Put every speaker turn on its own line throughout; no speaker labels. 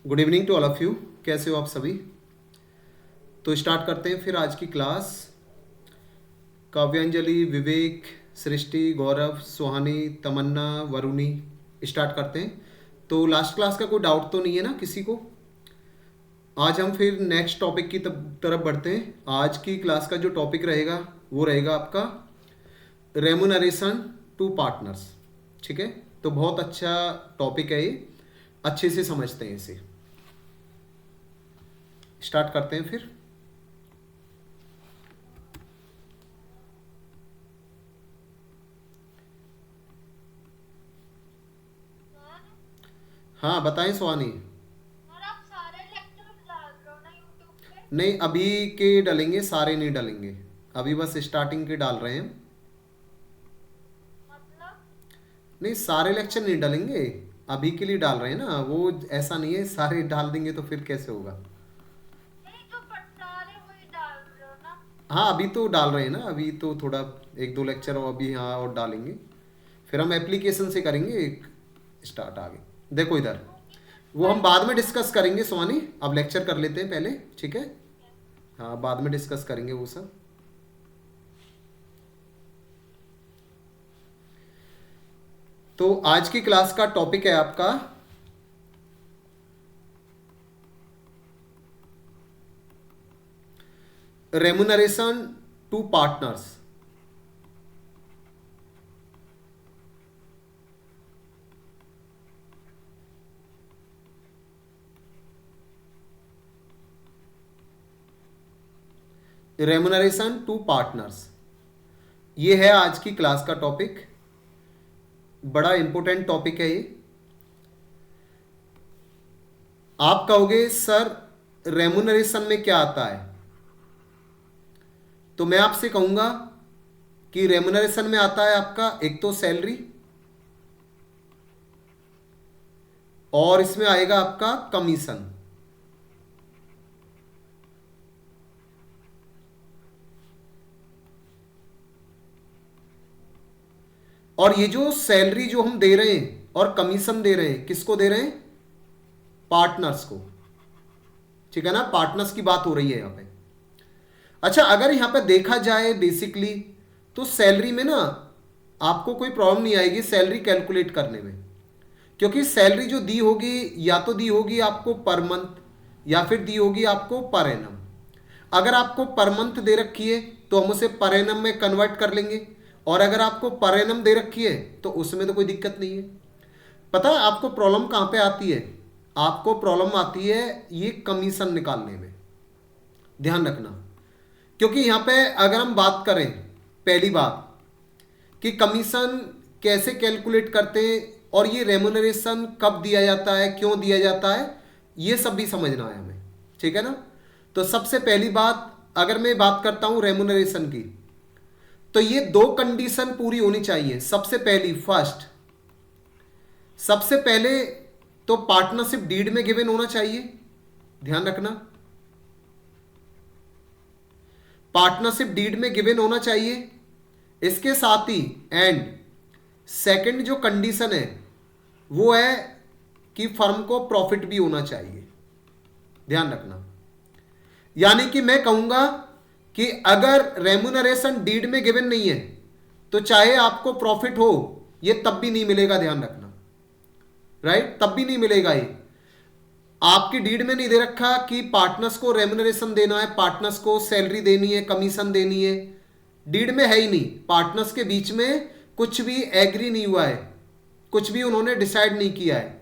Good evening to all of you. कैसे हो आप सभी? तो स्टार्ट करते हैं फिर आज की क्लास। काव्यांजलि, विवेक, सृष्टि, गौरव, सुहानी, तमन्ना, वरुणी, स्टार्ट करते हैं। तो लास्ट क्लास का कोई डाउट तो नहीं है ना किसी को? आज हम फिर नेक्स्ट टॉपिक की तरफ बढ़ते हैं। आज की क्लास का जो टॉपिक रहेगा वो रहेगा आपका रेमुनरेशन टू पार्टनर्स। ठीक है, तो बहुत अच्छा टॉपिक है ये, अच्छे से समझते हैं इसे। स्टार्ट करते हैं फिर। हाँ बताएं सुहानी।
और आप सारे लेक्चर डाल रहे हो ना यूट्यूब पे।
नहीं, अभी के डलेंगे, सारे नहीं डलेंगे। अभी बस स्टार्टिंग के डाल रहे हैं।
मतलब
नहीं, सारे लेक्चर नहीं डालेंगे, अभी के लिए डाल रहे हैं ना। वो ऐसा नहीं है सारे डाल देंगे तो फिर कैसे होगा।
नहीं जो सारे वही डाल रहे हो ना।
हाँ अभी तो डाल रहे हैं ना, अभी तो थोड़ा एक दो लेक्चर और अभी हाँ और डालेंगे। फिर हम एप्लीकेशन से करेंगे एक स्टार्ट आगे। देखो इधर,
क्योंकि
वो हम
टाइम
बाद में
बहुत
डिस्कस करेंगे सुहानी। अब लेक्चर कर लेते हैं पहले, ठीक है?
है।
हाँ बाद में डिस्कस करेंगे वो सब। तो आज की क्लास का टॉपिक है आपका remuneration to partners. Remuneration to partners, ये है आज की क्लास का टॉपिक। बड़ा इंपॉर्टेंट टॉपिक है ये। आप कहोगे सर रेमुनरेशन में क्या आता है, तो मैं आपसे कहूंगा कि रेमुनरेशन में आता है आपका एक तो सैलरी, और इसमें आएगा आपका कमीशन। और ये जो सैलरी जो हम दे रहे हैं और कमीशन दे रहे हैं, किसको दे रहे हैं? पार्टनर्स को। ठीक है ना, पार्टनर्स की बात हो रही है यहां पे। अच्छा, अगर यहां पे देखा जाए बेसिकली, तो सैलरी में ना आपको कोई प्रॉब्लम नहीं आएगी सैलरी कैलकुलेट करने में, क्योंकि सैलरी जो दी होगी या तो दी होगी आपको पर मंथ या फिर दी होगी आपको पर एनम। अगर आपको पर मंथ दे रखी है तो हम उसे पर एनम में कन्वर्ट कर लेंगे, और अगर आपको पर एनम दे रखी है तो उसमें तो कोई दिक्कत नहीं है। पता है आपको प्रॉब्लम कहां पे आती है? आपको प्रॉब्लम आती है ये कमीशन निकालने में, ध्यान रखना। क्योंकि यहां पे अगर हम बात करें, पहली बात कि कमीशन कैसे कैलकुलेट करते हैं और ये रेमुनरेशन कब दिया जाता है, क्यों दिया जाता है, ये सब भी समझना है हमें। ठीक है ना? तो सबसे पहली बात, अगर मैं बात करता हूं रेमुनरेशन की, तो ये दो कंडीशन पूरी होनी चाहिए। सबसे पहली, फर्स्ट, सबसे पहले तो पार्टनरशिप डीड में गिवन होना चाहिए, ध्यान रखना। पार्टनरशिप डीड में गिवन होना चाहिए। इसके साथ ही एंड सेकंड जो कंडीशन है वो है कि फर्म को प्रॉफिट भी होना चाहिए, ध्यान रखना। यानी कि मैं कहूंगा कि अगर रेमुनरेशन डीड में गिवन नहीं है तो चाहे आपको प्रॉफिट हो ये तब भी नहीं मिलेगा, ध्यान रखना। राइट, तब भी नहीं मिलेगा। ये आपकी डीड में नहीं दे रखा कि पार्टनर्स को रेमुनरेशन देना है, पार्टनर्स को सैलरी देनी है, कमीशन देनी है। डीड में है ही नहीं, पार्टनर्स के बीच में कुछ भी एग्री नहीं हुआ है, कुछ भी उन्होंने डिसाइड नहीं किया है।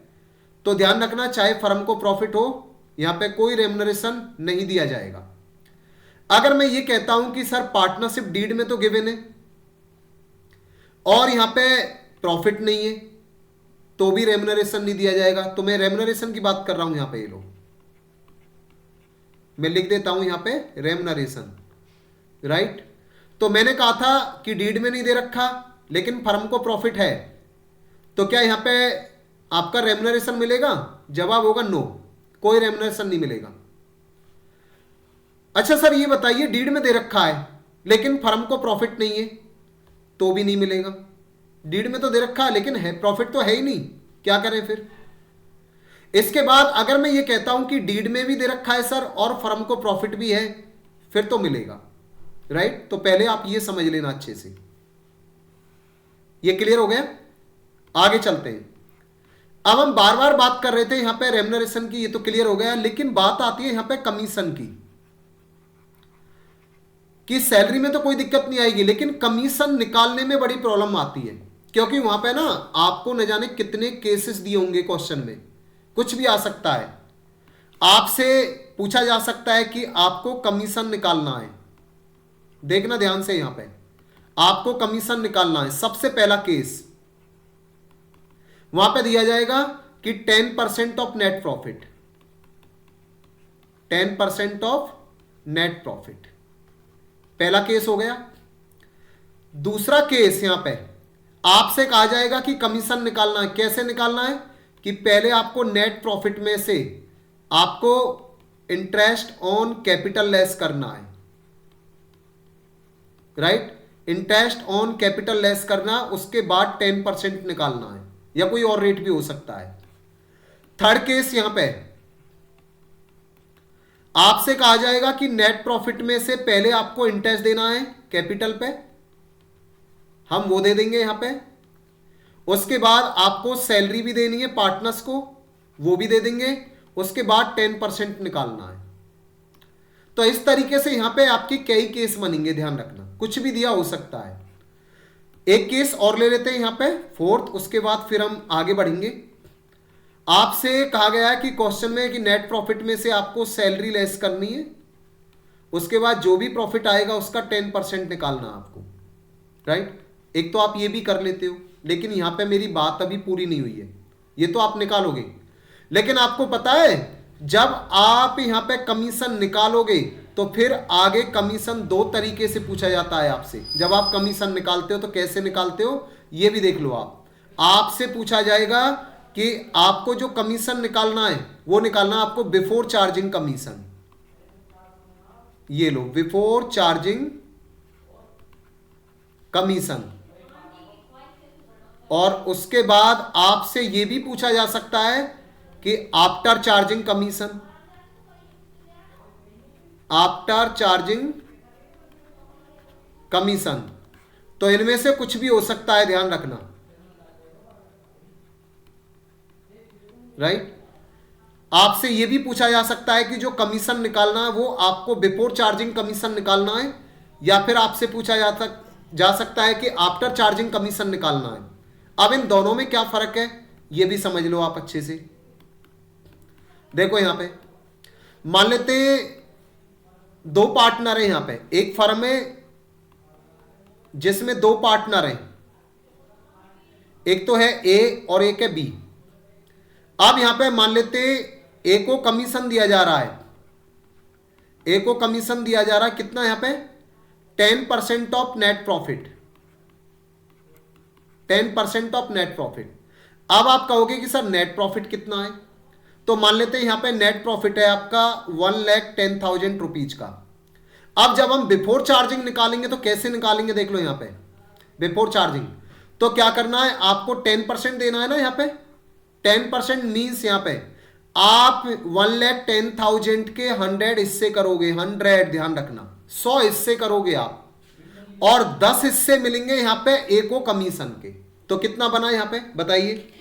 तो ध्यान रखना, चाहे फर्म को प्रॉफिट हो, यहां पे कोई रेमुनरेशन नहीं दिया जाएगा। अगर मैं ये कहता हूं कि सर पार्टनरशिप डीड में तो गिवन है और यहां पे प्रॉफिट नहीं है, तो भी रेमुनरेशन नहीं दिया जाएगा। तो मैं रेमुनरेशन की बात कर रहा हूं यहां पे, ये लो मैं लिख देता हूं यहां पे रेमुनरेशन। राइट, तो मैंने कहा था कि डीड में नहीं दे रखा लेकिन फर्म को प्रॉफिट है, तो क्या यहां पे आपका रेमुनरेशन मिलेगा? जवाब होगा नो, कोई रेमुनरेशन नहीं मिलेगा। अच्छा सर ये बताइए, डीड में दे रखा है लेकिन फर्म को प्रॉफिट नहीं है, तो भी नहीं मिलेगा। डीड में तो दे रखा है लेकिन है प्रॉफिट तो है ही नहीं, क्या करें फिर? इसके बाद अगर मैं ये कहता हूं कि डीड में भी दे रखा है सर और फर्म को प्रॉफिट भी है, फिर तो मिलेगा, राइट। तो पहले आप ये समझ लेना अच्छे से। ये क्लियर हो गया? आगे चलते हैं। अब हम बार बार बात कर रहे थे यहां पे रेम्युनरेशन की, ये तो क्लियर हो गया, लेकिन बात आती है यहां पे कमीशन की, कि सैलरी में तो कोई दिक्कत नहीं आएगी, लेकिन कमीशन निकालने में बड़ी प्रॉब्लम आती है, क्योंकि वहां पे ना आपको न जाने कितने केसेस दिए होंगे क्वेश्चन में, कुछ भी आ सकता है। आपसे पूछा जा सकता है कि आपको कमीशन निकालना है, देखना ध्यान से, यहां पे आपको कमीशन निकालना है। सबसे पहला केस वहां पे दिया जाएगा कि 10% of net profit, 10% of net profit, पहला केस हो गया। दूसरा केस यहां पे आपसे कहा जाएगा कि कमीशन निकालना है। कैसे निकालना है? कि पहले आपको नेट प्रॉफिट में से आपको इंटरेस्ट ऑन कैपिटल लेस करना है, right. Interest on capital less करना, उसके बाद 10% निकालना है, या कोई और रेट भी हो सकता है। थर्ड केस यहां पे आपसे कहा जाएगा कि नेट प्रॉफिट में से पहले आपको इंटरेस्ट देना है कैपिटल पे, हम वो दे देंगे यहां पे। उसके बाद आपको सैलरी भी देनी है पार्टनर्स को, वो भी दे देंगे। उसके बाद 10% निकालना है। तो इस तरीके से यहां पे आपके कई केस बनेंगे, ध्यान रखना, कुछ भी दिया हो सकता है। एक केस और ले लेते हैं यहां पे, फोर्थ, उसके बाद फिर हम आगे बढ़ेंगे। आपसे कहा गया है कि क्वेश्चन में कि नेट प्रॉफिट में से आपको सैलरी लेस करनी है, उसके बाद जो भी प्रॉफिट आएगा उसका 10% निकालना आपको, राइट। एक तो आप ये भी कर लेते हो, लेकिन यहां पे मेरी बात अभी पूरी नहीं हुई है, ये तो आप निकालोगे, लेकिन आपको पता है जब आप यहां पे कमीशन निकालोगे तो फिर आगे कमीशन दो तरीके से पूछा जाता है आपसे। जब आप कमीशन निकालते हो तो कैसे निकालते हो ये भी देख लो। आपसे पूछा जाएगा कि आपको जो कमीशन निकालना है वो निकालना आपको बिफोर चार्जिंग कमीशन, ये लो, बिफोर चार्जिंग कमीशन। और उसके बाद आपसे यह भी पूछा जा सकता है कि after charging commission, after charging commission. तो इनमें से कुछ भी हो सकता है, ध्यान रखना, राइट। आपसे यह भी पूछा जा सकता है कि जो कमीशन निकालना है वो आपको बिफोर चार्जिंग कमीशन निकालना है, या फिर आपसे पूछा जा सकता है कि आफ्टर चार्जिंग कमीशन निकालना है। अब इन दोनों में क्या फर्क है ये भी समझ लो आप अच्छे से। देखो यहां पे मान लेते हैं दो पार्टनर है यहां पे, एक फर्म है जिसमें दो पार्टनर हैं, एक तो है ए और एक है बी। अब यहां पे मान लेते हैं ए को कमीशन दिया जा रहा है, ए को कमीशन दिया जा रहा है कितना यहां पे 10% of net profit, 10% of net profit. अब आप कहोगे कि सर नेट प्रॉफिट कितना है, तो मान लेते हैं यहां पे नेट प्रॉफिट है आपका 1,10,000 रुपीज का। अब जब हम बिफोर चार्जिंग निकालेंगे तो कैसे निकालेंगे, देख लो यहां पे बिफोर चार्जिंग। तो क्या करना है, आपको 10% देना है ना यहां पे, 10% मीन्स यहां पे आप 1,10,000 के 100 हिस्से करोगे, 100 ध्यान रखना, 100 हिस्से करोगे आप, और 10 हिस्से मिलेंगे यहां पे ए को कमीशन के। तो कितना बना यहां पे बताइए,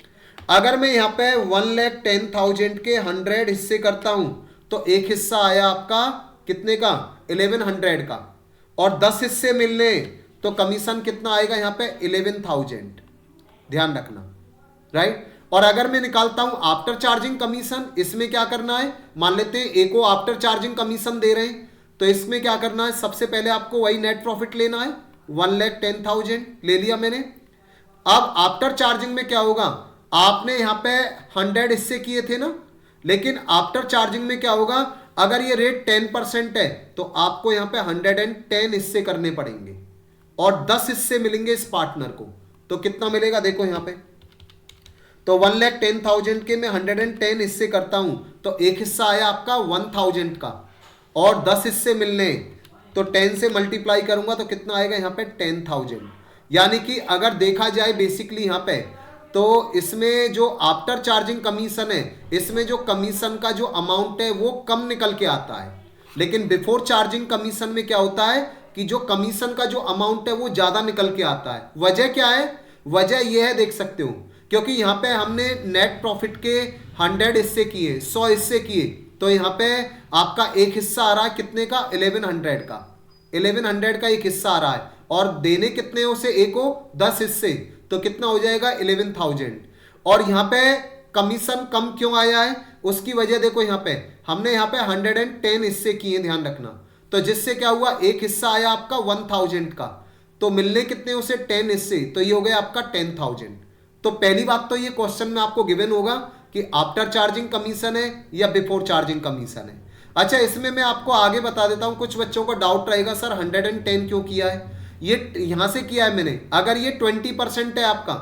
अगर मैं यहां पे 1,10,000 के 100 हिस्से करता हूं तो एक हिस्सा आया आपका कितने का 1,100 का, और 10 हिस्से मिलने तो कमीशन कितना आएगा यहां पे 11,000, ध्यान रखना, राइट। और अगर मैं निकालता हूं आफ्टर चार्जिंग कमीशन, इसमें क्या करना है, मान लेते हैं ए को आफ्टर चार्जिंग कमीशन दे रहे हैं, तो इसमें क्या करना है, सबसे पहले आपको वही नेट प्रॉफिट लेना है 1,10,000 ले लिया मैंने। अब आफ्टर चार्जिंग में क्या होगा, आपने यहां पे 100 हिस्से किए थे ना, लेकिन आफ्टर चार्जिंग में क्या होगा, अगर ये रेट 10% है तो आपको यहां पे 110 हिस्से करने पड़ेंगे, और 10 हिस्से मिलेंगे इस पार्टनर को। तो कितना मिलेगा देखो यहां पे, तो 1,10,000 के मैं 110 हिस्से करता हूं तो एक हिस्सा आया आपका 1,000 का, और 10 हिस्से मिलने तो 10 से मल्टीप्लाई करूंगा तो कितना आएगा यहां पे 10,000। यानी कि अगर देखा जाए बेसिकली यहां पे, तो तो इसमें जो आफ्टर चार्जिंग कमीशन है, इसमें जो कमीशन का जो अमाउंट है वो कम निकल के आता है, लेकिन बिफोर चार्जिंग कमीशन में क्या होता है कि जो कमीशन का जो अमाउंट है वो ज्यादा निकल के आता है। वजह क्या है? वजह यह है, देख सकते हो, क्योंकि यहाँ पे हमने नेट प्रॉफिट के 100 हिस्से किए, 100 हिस्से किए, तो यहाँ पे आपका एक हिस्सा आ रहा है कितने का? 1100 का। 1100 का एक हिस्सा आ रहा है, और देने कितने हो से एक को 10 हिस्से, तो कितना हो जाएगा? 11,000। और यहाँ पे कमीशन कम क्यों आया है? उसकी वजह देखो, यहाँ पे हमने यहाँ पे 110 हिस्से किए, ध्यान रखना, तो जिससे क्या हुआ? एक हिस्सा आया आपका 1000 का, तो मिलने कितने उसे? 10 हिस्से, तो ये हो गया आपका 10,000। तो पहली बात तो ये क्वेश्चन में आपको गिवन होगा कि आफ्टर चार्जिंग कमीशन है या बिफोर चार्जिंग कमीशन है। अच्छा, इसमें मैं आपको आगे बता देता हूं, कुछ बच्चों को डाउट रहेगा सर 110 क्यों किया है? ये यहां से किया है मैंने। अगर ये 20% है आपका,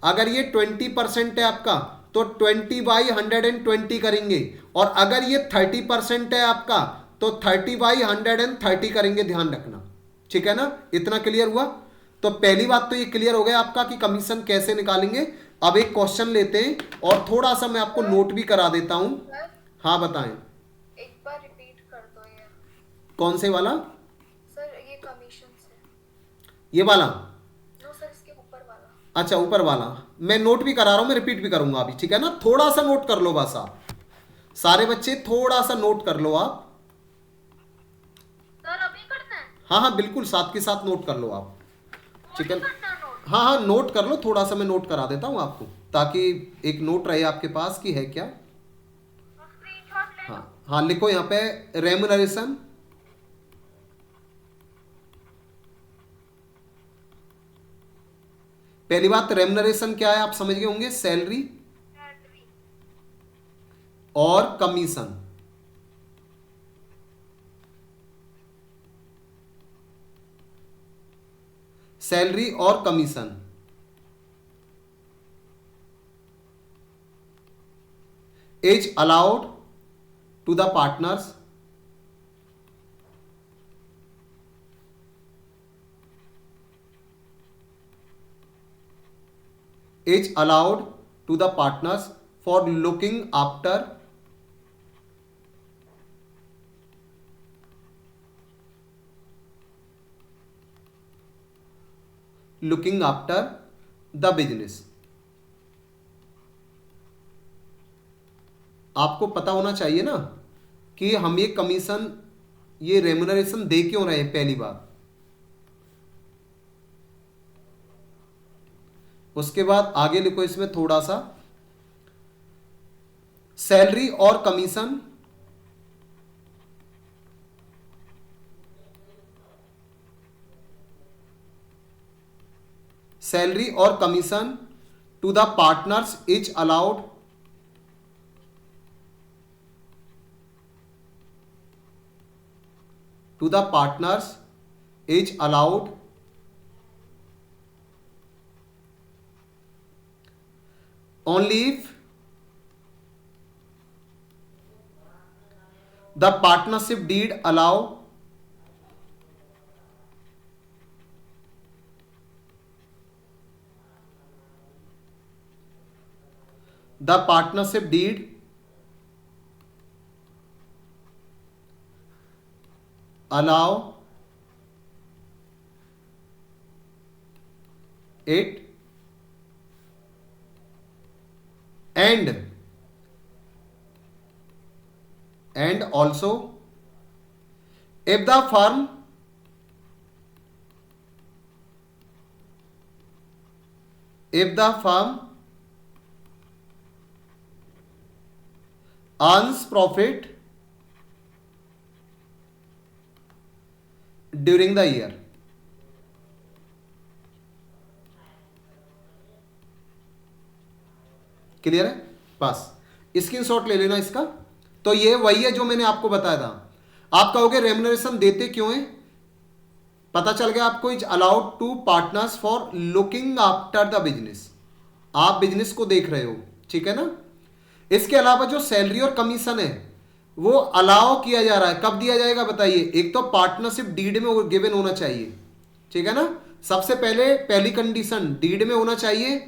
अगर ये 20% है आपका, तो 20/120 करेंगे, और अगर ये 30% है आपका, तो 30/130 करेंगे, ध्यान रखना। ठीक है ना? इतना क्लियर हुआ? तो पहली बात तो ये क्लियर हो गया आपका कि कमीशन कैसे निकालेंगे। अब एक क्वेश्चन लेते हैं, और थोड़ा सा मैं आपको नोट भी करा देता हूं।
सर
हाँ बताएं।
एक बार रिपीट कर दो ये।
कौन से वाला?
सर ये कमीशन से।
ये वाला?
नो सर, इसके ऊपर वाला।
अच्छा, ऊपर वाला मैं नोट भी करा रहा हूं, मैं रिपीट भी करूंगा अभी, ठीक है ना? थोड़ा सा नोट कर लो बस आप, सारे बच्चे थोड़ा सा नोट कर लो आप।
सर अभी करना है?
हाँ हाँ बिल्कुल, साथ के साथ नोट कर लो आप। ठीक है?
करना नोट?
हाँ हाँ नोट कर लो, थोड़ा सा मैं नोट करा देता हूँ आपको, ताकि एक नोट रहे आपके पास कि है क्या।
स्क्रीनशॉट ले लो।
हाँ हाँ, लिखो यहाँ पे रेम्युनरेशन, पहली बात रेम्युनरेशन क्या है आप समझ गए होंगे, सैलरी
सैलरी
और कमीशन। सैलरी और commission is allowed to the partners is allowed to the partners for looking after the business। आपको पता होना चाहिए ना कि हम ये कमीशन, ये रेम्युनरेशन दे क्यों रहे हैं, पहली बात। उसके बाद आगे लिखो इसमें थोड़ा सा, सैलरी और कमीशन सैलरी और commission to the partners is allowed to the partners is allowed only if the partnership deed allow the partnership deed allow it and also if the firm earns profit during the year। Clear है? बस screenshot ले लेना इसका। तो ये वही है जो मैंने आपको बताया था। आप कहोगे रेम्युनरेशन देते क्यों है, पता चल गया आपको। Is allowed to partners for looking after the business, आप बिजनेस को देख रहे हो, ठीक है ना? इसके अलावा जो सैलरी और कमीशन है वो अलाउ किया जा रहा है। कब दिया जाएगा बताइए? एक तो पार्टनरशिप डीड में गिवन होना चाहिए, ठीक है ना? सबसे पहले पहली कंडीशन डीड में होना चाहिए,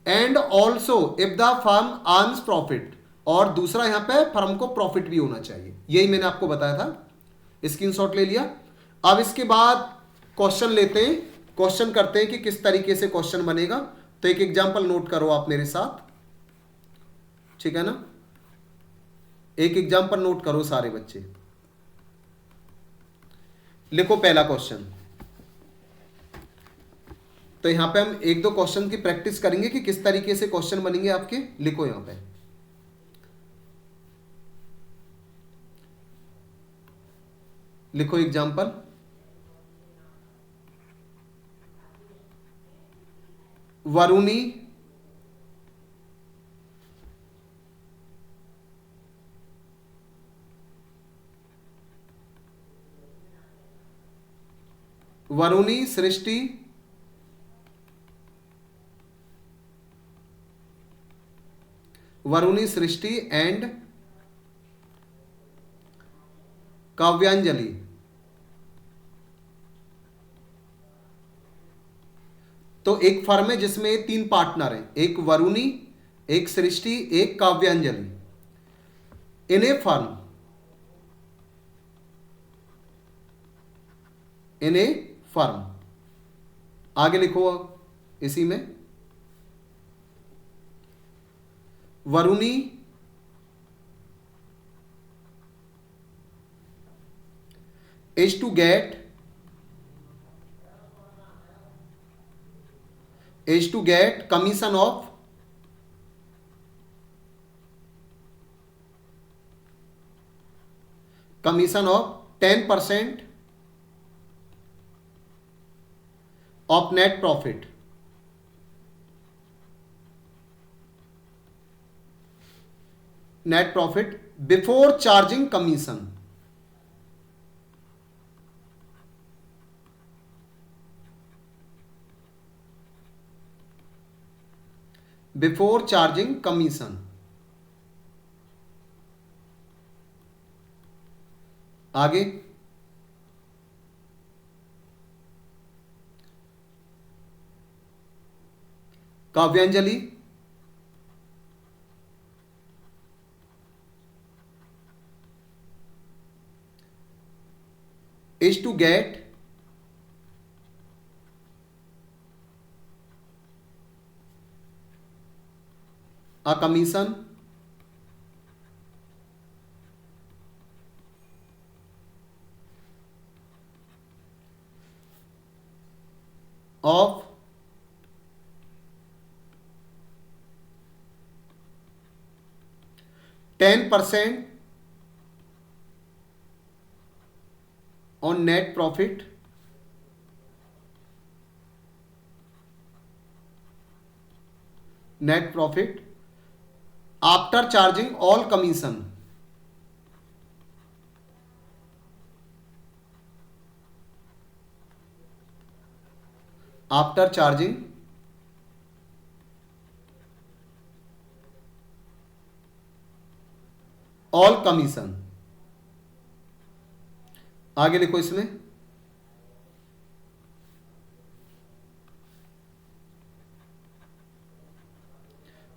and also if the firm earns profit, और दूसरा यहां पे फर्म को प्रॉफिट भी होना चाहिए, यही मैंने आपको बताया था। स्क्रीनशॉट ले लिया। अब इसके बाद क्वेश्चन लेते हैं, क्वेश्चन करते हैं कि किस तरीके से क्वेश्चन बनेगा। तो एक एग्जांपल नोट करो आप मेरे साथ, ठीक है ना। एक एग्जांपल नोट करो सारे बच्चे। लिखो पहला क्वेश्चन। तो यहां पे हम एक दो क्वेश्चन की प्रैक्टिस करेंगे कि किस तरीके से क्वेश्चन बनेंगे आपके। लिखो यहां पे, लिखो example. Varuni Varuni, Srishti, Varuni, Srishti and काव्यांजलि। तो एक फर्म है जिसमें तीन पार्टनर हैं, एक वरुणी, एक सृष्टि, एक काव्यांजलि। इन a firm, in a firm, आगे लिखो इसी में। Varuni is to get commission of 10% of net profit, before charging commission. Before charging commission. आगे, काव्यांजलि is to get a commission of 10% on net profit after charging all commission. After charging all commission. आगे लिखो इसमें,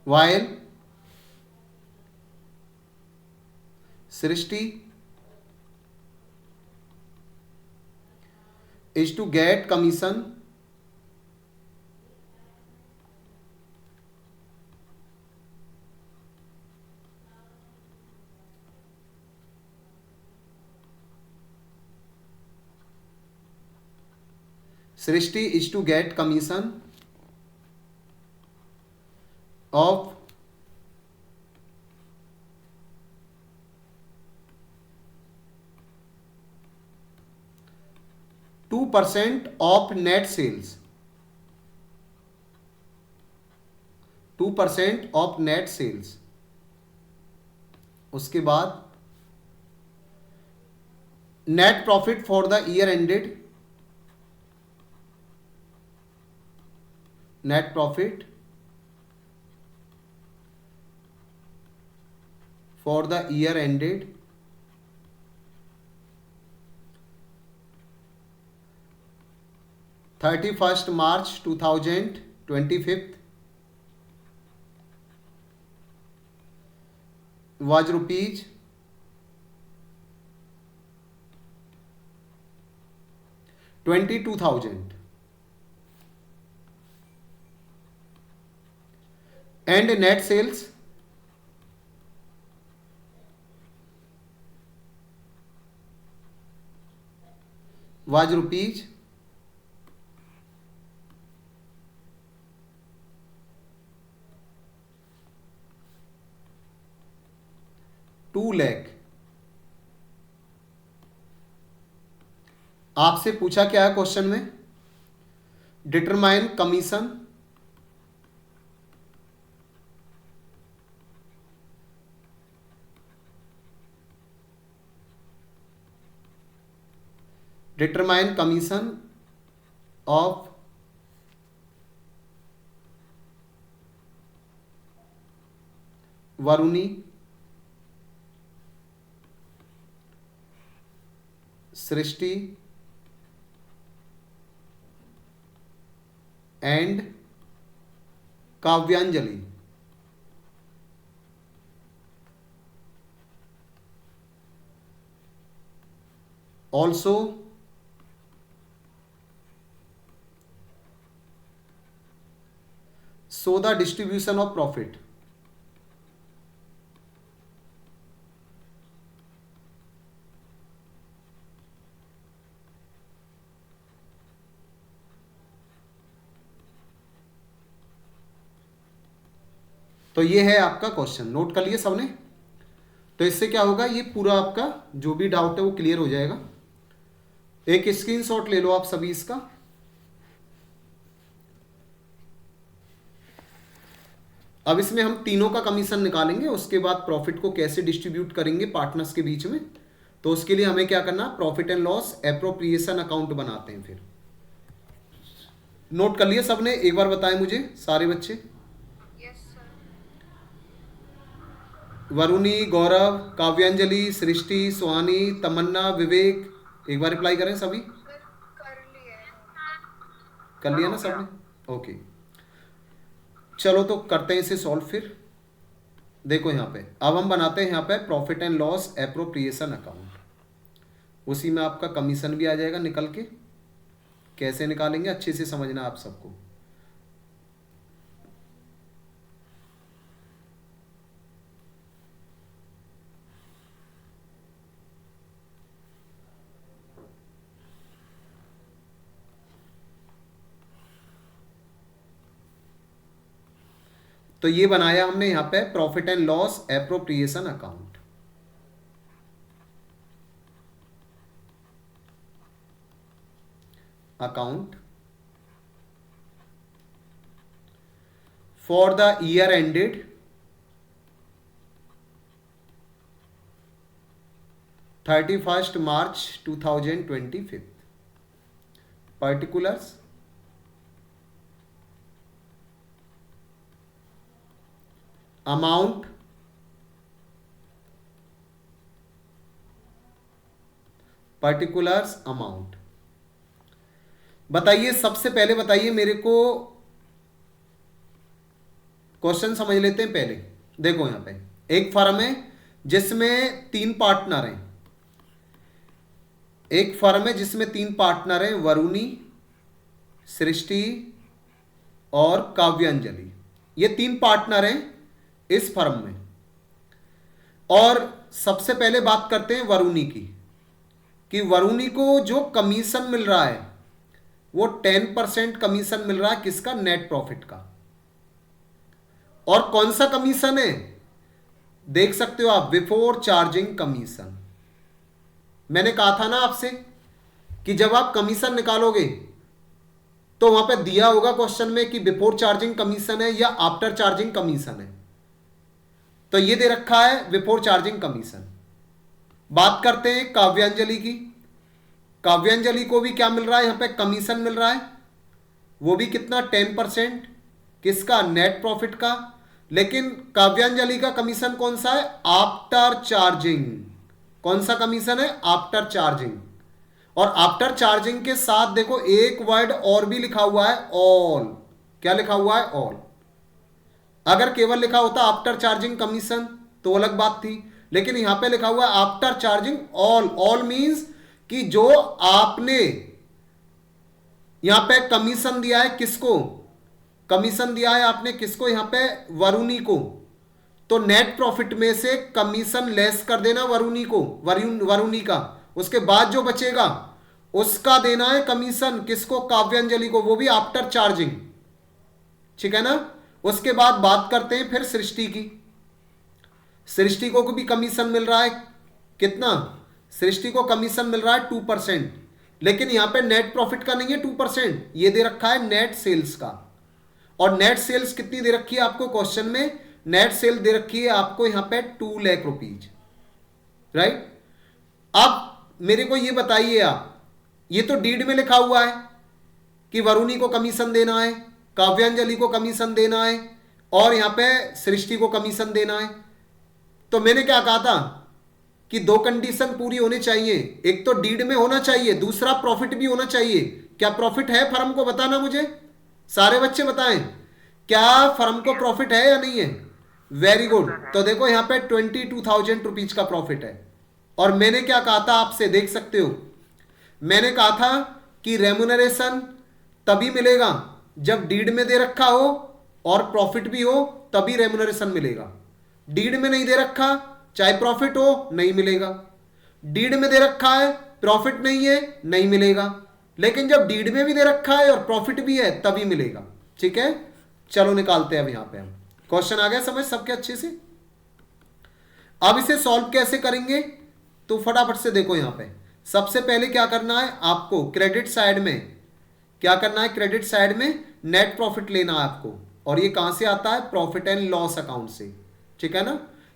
while Srishti is to get commission Srishti is to get commission of 2% of net sales, 2% of net sales। उसके बाद net profit for the year ended, net profit for the year ended 31st March 2025 was rupees 22,000 and net sales was rupees 2 lakh। आपसे पूछा क्या है question में? Determine commission of Varuni, Srishti and Kavyanjali. Also show the distribution of profit। तो ये है आपका question, note कर लिए सबने? तो इससे क्या होगा, ये पूरा आपका जो भी डाउट है वो क्लियर हो जाएगा। एक स्क्रीनशॉट ले लो आप सभी इसका। अब इसमें हम तीनों का कमीशन निकालेंगे, उसके बाद प्रॉफिट को कैसे डिस्ट्रीब्यूट करेंगे पार्टनर्स के बीच में। तो उसके लिए हमें क्या करना, profit and loss appropriation account बनाते हैं। फिर नोट कर लिए सबने? एक बार बताएं मुझे सारे बच्चे।
Yes sir.
वरुणी, गौरव, काव्यांजलि, सृष्टि, सुहानी, तमन्ना, विवेक, एक बार रिप्लाई करें सभी।
सर कर लिए।
कर लिया ना सबने? ओके, चलो तो करते हैं इसे सॉल्व। फिर देखो यहाँ पे अब हम बनाते हैं यहाँ पे profit and loss appropriation account. उसी में आपका कमीशन भी आ जाएगा निकल के। कैसे निकालेंगे अच्छे से समझना आप सबको। तो ये बनाया हमने यहां पे profit and loss appropriation account. Account for the year ended 31st March 2025। Particulars amount amount बताइए। सबसे पहले बताइए मेरे को, क्वेश्चन समझ लेते हैं पहले। देखो यहां पे एक फर्म है जिसमें 3 पार्टनर हैं। एक फर्म है जिसमें 3 पार्टनर हैं, वरुणी, सृष्टि और काव्यांजलि। ये 3 पार्टनर हैं इस फर्म में। और सबसे पहले बात करते हैं वरुणी की, कि वरुणी को जो कमीशन मिल रहा है वो 10% कमीशन मिल रहा है। किसका? नेट प्रॉफिट का। और कौन सा कमीशन है देख सकते हो आप, बिफोर चार्जिंग कमीशन। मैंने कहा था ना आपसे कि जब आप कमीशन निकालोगे तो वहां पे दिया होगा क्वेश्चन में कि बिफोर चार्जिंग कमीशन है या आफ्टर चार्जिंग कमीशन है। तो ये दे रखा है बिफोर चार्जिंग कमीशन। बात करते हैं काव्यांजलि की। काव्यांजलि को भी क्या मिल रहा है यहां पे? कमीशन मिल रहा है। वो भी कितना? 10%। किसका? नेट प्रॉफिट का। लेकिन काव्यांजलि का कमीशन कौन सा है? After charging. कौन सा कमीशन है? After charging. और आफ्टर चार्जिंग के साथ देखो एक वर्ड और भी लिखा हुआ है, ऑल। क्या लिखा हुआ है? ऑल। अगर केवल लिखा होता आफ्टर चार्जिंग कमीशन तो अलग बात थी, लेकिन यहां पे लिखा हुआ है after charging all. All means कि जो आपने यहां पे कमीशन दिया है, किसको कमीशन दिया है आपने, किसको, यहां पे वरुणी को, तो नेट प्रॉफिट में से कमीशन लेस कर देना वरुणी को, वरुणी का, उसके बाद जो बचेगा उसका देना है कमीशन किसको, काव्यांजलि को, वो भी आफ्टर चार्जिंग। ठीक है ना। उसके बाद बात करते हैं फिर सृष्टि की। सृष्टि को भी कमीशन मिल रहा है कितना, सृष्टि को कमीशन मिल रहा है 2%, लेकिन यहां पे नेट प्रॉफिट का नहीं है 2%, ये दे रखा है नेट सेल्स का। और नेट सेल्स कितनी दे रखी है आपको क्वेश्चन में, नेट सेल दे रखी है आपको यहां पे 2 लाख रुपीज, राइट। अब मेरे को ये बताइए आप, ये तो डीड में लिखा हुआ है कि वरुणी को कमीशन देना है, काव्यांजलि को कमीशन देना है, और यहां पे सृष्टि को कमीशन देना है। तो मैंने क्या कहा था कि 2 कंडीशन पूरी होनी चाहिए, एक तो डीड में होना चाहिए, दूसरा प्रॉफिट भी होना चाहिए। क्या प्रॉफिट है फर्म को, बताना मुझे, सारे बच्चे बताएं, क्या फर्म को प्रॉफिट है या नहीं है। Very good. तो देखो यहां पे 22,000 रुपीज का प्रॉफिट है। और मैंने क्या कहा था आपसे, देख सकते हो, मैंने कहा था कि रेम्यूनरेशन तभी मिलेगा जब डीड में दे रखा हो और प्रॉफिट भी हो, तभी रेम्यूनरेशन मिलेगा। डीड में नहीं दे रखा, चाहे प्रॉफिट हो, नहीं मिलेगा। डीड में दे रखा है, प्रॉफिट नहीं है, नहीं मिलेगा। लेकिन जब डीड में भी दे रखा है और प्रॉफिट भी है, तभी मिलेगा। ठीक है, चलो निकालते हैं अब यहां पे हम। क्वेश्चन आ गया समझ सबके अच्छे से। अब इसे सॉल्व कैसे करेंगे, तो फटाफट से देखो यहां पे सबसे पहले क्या करना है आपको, क्रेडिट साइड में क्या करना है, क्रेडिट साइड में नेट प्रॉफिट लेना है आपको। और ये कहां से आता है, प्रॉफिट एंड लॉस अकाउंट से। ठीक है ना।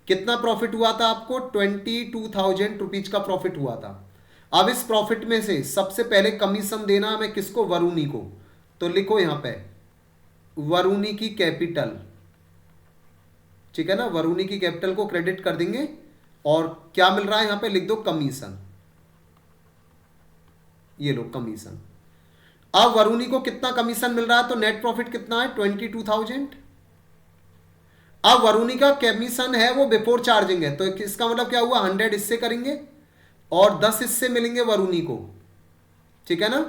कितना प्रॉफिट हुआ था आपको, 22,000 रुपीज का प्रॉफिट हुआ था। अब इस प्रॉफिट में से सबसे पहले कमीशन देना हमें किसको, वरुणी को। तो लिखो यहां पे वरुणी की कैपिटल। ठीक है ना, वरुणी की कैपिटल को क्रेडिट कर देंगे, और क्या मिल रहा है यहां पे लिख दो कमीशन, ये लो कमीशन। अब वरुणी को कितना कमीशन मिल रहा है, तो नेट प्रॉफिट कितना है, 22,000। अब वरुणी का कमीशन है वो बिफोर चार्जिंग है, तो इसका मतलब क्या हुआ, 100 इससे करेंगे और 10 इससे मिलेंगे वरुणी को। ठीक है ना।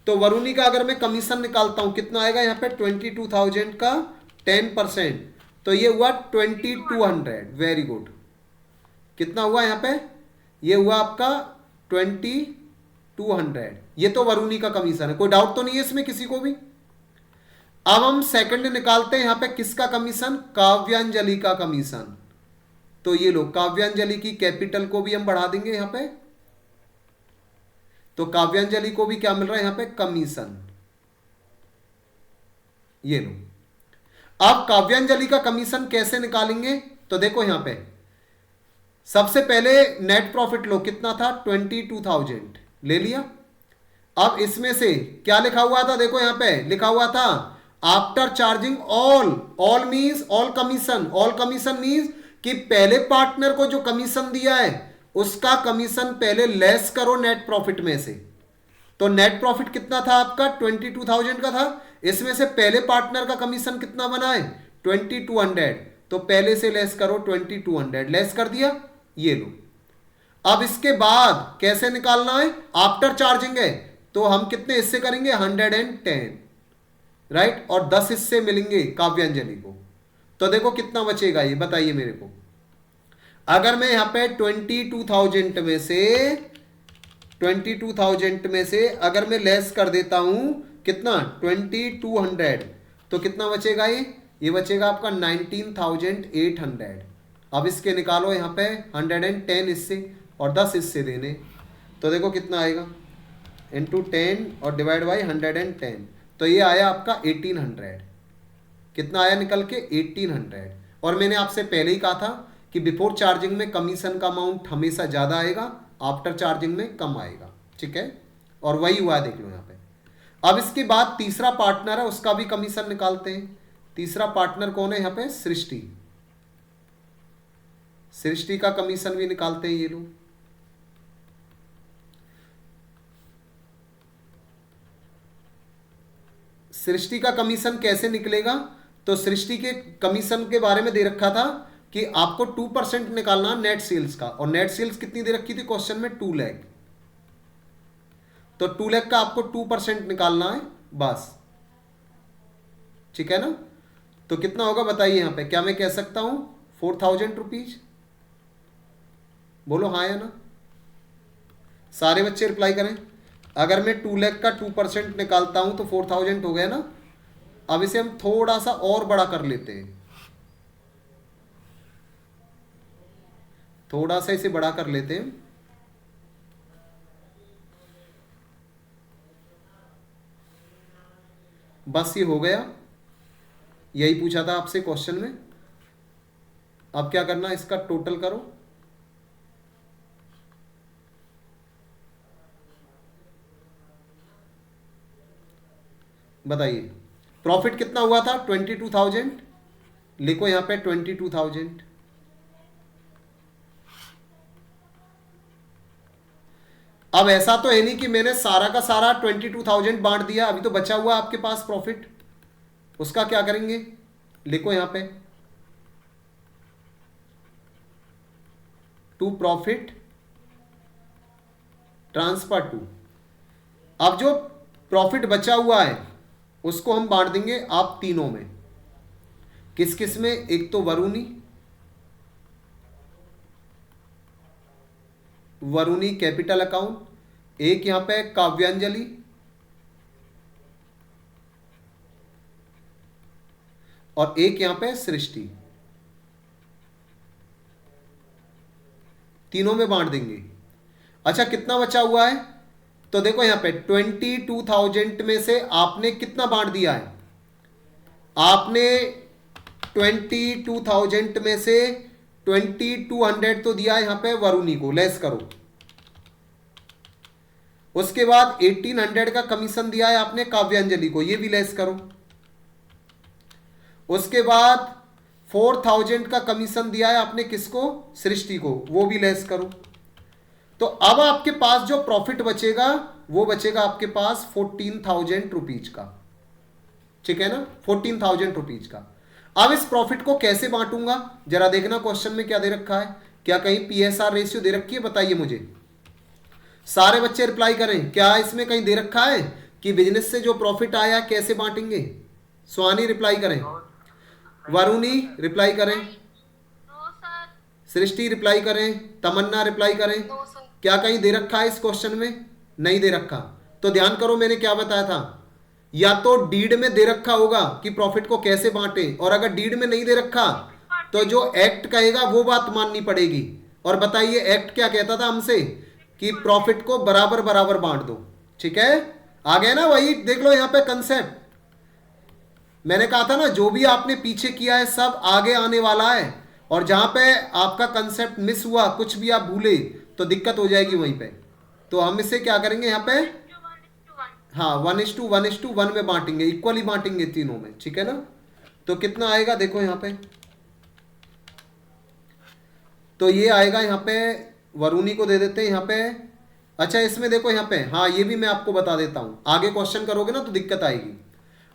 तो वरुणी का अगर मैं कमीशन निकालता हूं कितना आएगा यहाँ पे, 22,000 का 10%, तो ये हुआ 2200। Very good. कितना हुआ यहाँ पे, ये हुआ आपका 2200। ये तो वरुणी का कमीशन है, कोई डाउट तो नहीं है इसमें किसी को भी। अब हम सेकंड निकालते हैं यहां पे किसका कमीशन, काव्यांजलि का कमीशन। तो ये लो, काव्यांजलि की कैपिटल को भी हम बढ़ा देंगे यहां पे, तो काव्यांजलि को भी क्या मिल रहा है यहां पे, कमीशन। ये लो। अब काव्यांजलि का कमीशन कैसे निकालेंगे, तो देखो यहां पे सबसे पहले नेट प्रॉफिट लो, कितना था, 22,000 ले लिया। अब इसमें से क्या लिखा हुआ था, देखो यहां पे लिखा हुआ था after charging all. All means all commission, all commission means कि पहले पार्टनर को जो कमीशन दिया है उसका कमीशन पहले लेस करो नेट प्रॉफिट में से। तो नेट प्रॉफिट कितना था आपका, 22,000 का था। इसमें से पहले पार्टनर का कमीशन कितना बना है, 2200, तो पहले से लेस करो 2200, लेस कर दिया, ये लो। अब इसके बाद कैसे निकालना है, आफ्टर चार्जिंग है, तो हम कितने हिस्से करेंगे, 110, राइट, और 10 हिस्से मिलेंगे काव्यांजलि को। तो देखो कितना बचेगा, ये बताइए मेरे को। अगर मैं यहां पे 22,000 में से अगर मैं लेस कर देता हूं कितना, 2200, तो कितना बचेगा, ये बचेगा आपका 19,800। अब इसके निकालो यहां पे 110 हिस्से और 10 हिस्से देने, तो देखो कितना आएगा, इंटू 10 और डिवाइड बाई 110, तो ये आया आपका 1800। कितना आया निकल के, 1800। और मैंने आपसे पहले ही कहा था कि बिफोर चार्जिंग में कमीशन का अमाउंट हमेशा ज़्यादा आएगा, आफ्टर चार्जिंग में कम आएगा। ठीक है, और वही हुआ है, देख लो यहाँ पे। अब इसके बाद तीसरा पार्टनर है, उसका भी कमीशन निकालते हैं। तीसरा पार्टनर कौन है यहाँ पे, सृष्टि। सृष्टि का कमीशन भी निकालते हैं, ये लोग। सृष्टि का कमीशन कैसे निकलेगा, तो सृष्टि के कमीशन के बारे में दे रखा था कि आपको 2% निकालना नेट सेल्स का, और नेट सेल्स कितनी दे रखी थी क्वेश्चन में, 2 लाख। तो 2 लाख का आपको 2% निकालना है बस, ठीक है ना। तो कितना होगा बताइए यहां पे, क्या मैं कह सकता हूं 4000 रुपीज? बोलो हाँ या ना, सारे बच्चे रिप्लाई करें। अगर मैं 2 लाख का 2% निकालता हूं तो 4000 हो गया ना। अब इसे हम थोड़ा सा और बड़ा कर लेते हैं, थोड़ा सा इसे बड़ा कर लेते हैं। बस ये हो गया, यही पूछा था आपसे क्वेश्चन में। अब क्या करना, इसका टोटल करो। बताइए प्रॉफिट कितना हुआ था, 22,000। लिखो यहां पे 22,000। अब ऐसा तो है नहीं कि मैंने सारा का सारा 22,000 बांट दिया, अभी तो बचा हुआ आपके पास प्रॉफिट, उसका क्या करेंगे, लिखो यहां पे टू प्रॉफिट ट्रांसफर टू। अब जो प्रॉफिट बचा हुआ है उसको हम बांट देंगे आप तीनों में। किस किस में, एक तो वरुणी कैपिटल अकाउंट, एक यहां पे काव्यांजलि, और एक यहां पे सृष्टि। तीनों में बांट देंगे। अच्छा कितना बचा हुआ है, तो देखो यहां पे 22,000 में से आपने कितना बांट दिया है, आपने 22,000 में से 2200 तो दिया है यहां पे वरुणी को, लेस करो। उसके बाद 1800 का कमीशन दिया है आपने काव्यांजलि को, ये भी लेस करो। उसके बाद 4000 का कमीशन दिया है आपने किसको, सृष्टि को, वो भी लेस करो। तो अब आपके पास जो प्रॉफिट बचेगा वो बचेगा आपके पास 14,000 रुपीज का, ठीक है ना, 14,000 रुपीज का। अब इस प्रॉफिट को कैसे बांटूंगा, जरा देखना क्वेश्चन में क्या दे रखा है, क्या कहीं पीएसआर रेशियो दे रखी है, बताइए मुझे। सारे बच्चे रिप्लाई करें, क्या इसमें कहीं दे रखा है कि बिजनेस से जो प्रॉफिट आया कैसे बांटेंगे। स्वानी रिप्लाई करें, वरुणी रिप्लाई करें,
नो सर।
सृष्टि रिप्लाई करें, तमन्ना रिप्लाई करें।
No sir.
क्या कहीं दे रखा है इस क्वेश्चन में, नहीं दे रखा। तो ध्यान करो मैंने क्या बताया था, या तो डीड में दे रखा होगा कि प्रॉफिट को कैसे बांटे, और अगर डीड में नहीं दे रखा तो जो एक्ट कहेगा वो बात माननी पड़ेगी। और बताइए एक्ट क्या कहता था हमसे, कि प्रॉफिट को बराबर बराबर बांट दो, ठीक है। आ गया ना, वही देख लो यहां पे कंसेप्ट। मैंने कहा था ना जो भी आपने पीछे किया है सब आगे आने वाला है, और जहां पे आपका कंसेप्ट मिस हुआ, कुछ भी आप भूले तो दिक्कत हो जाएगी वहीं पे। तो हम इसे क्या करेंगे यहाँ पे,
1:1
हाँ 1:1 में बांटेंगे, इक्वली बांटेंगे तीनों में, ठीक है ना। तो कितना आएगा देखो यहाँ पे, तो ये आएगा यहाँ पे, वरुणी को दे देते हैं यहाँ पे। अच्छा इसमें देखो यहाँ पे, हाँ ये भी मैं आपको बता देता हूँ, आगे क्वेश्चन करोगे ना तो दिक्कत आएगी।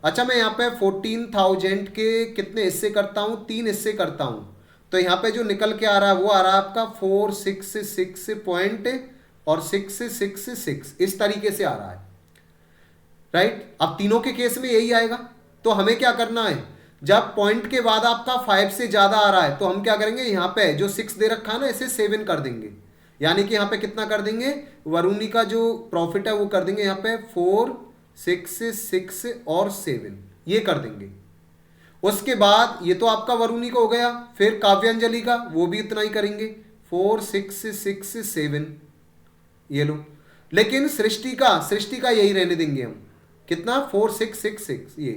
अच्छा मैं यहाँ पे 14,000 के कितने हिस्से करता हूँ, 3 हिस्से करता हूँ। तो यहाँ पे जो निकल के आ रहा है वो आ रहा है आपका 466 पॉइंट और 666, इस तरीके से आ रहा है, राइट। अब तीनों के केस में यही आएगा। तो हमें क्या करना है, जब पॉइंट के बाद आपका 5 से ज्यादा आ रहा है तो हम क्या करेंगे, यहाँ पे जो 6 दे रखा है ना इसे 7 कर देंगे, यानी कि यहाँ पे कितना कर देंगे, वरुणी का जो प्रॉफिट है वो कर देंगे यहाँ पे 4, 6, 6 और 7, ये कर देंगे। उसके बाद ये तो आपका वरुणी का हो गया, फिर काव्यांजलि का वो भी इतना ही करेंगे, 4, 6, 6, 7, ये लो। लेकिन सृष्टि का यही रहने देंगे हम, कितना 4, 6, 6, 6, ये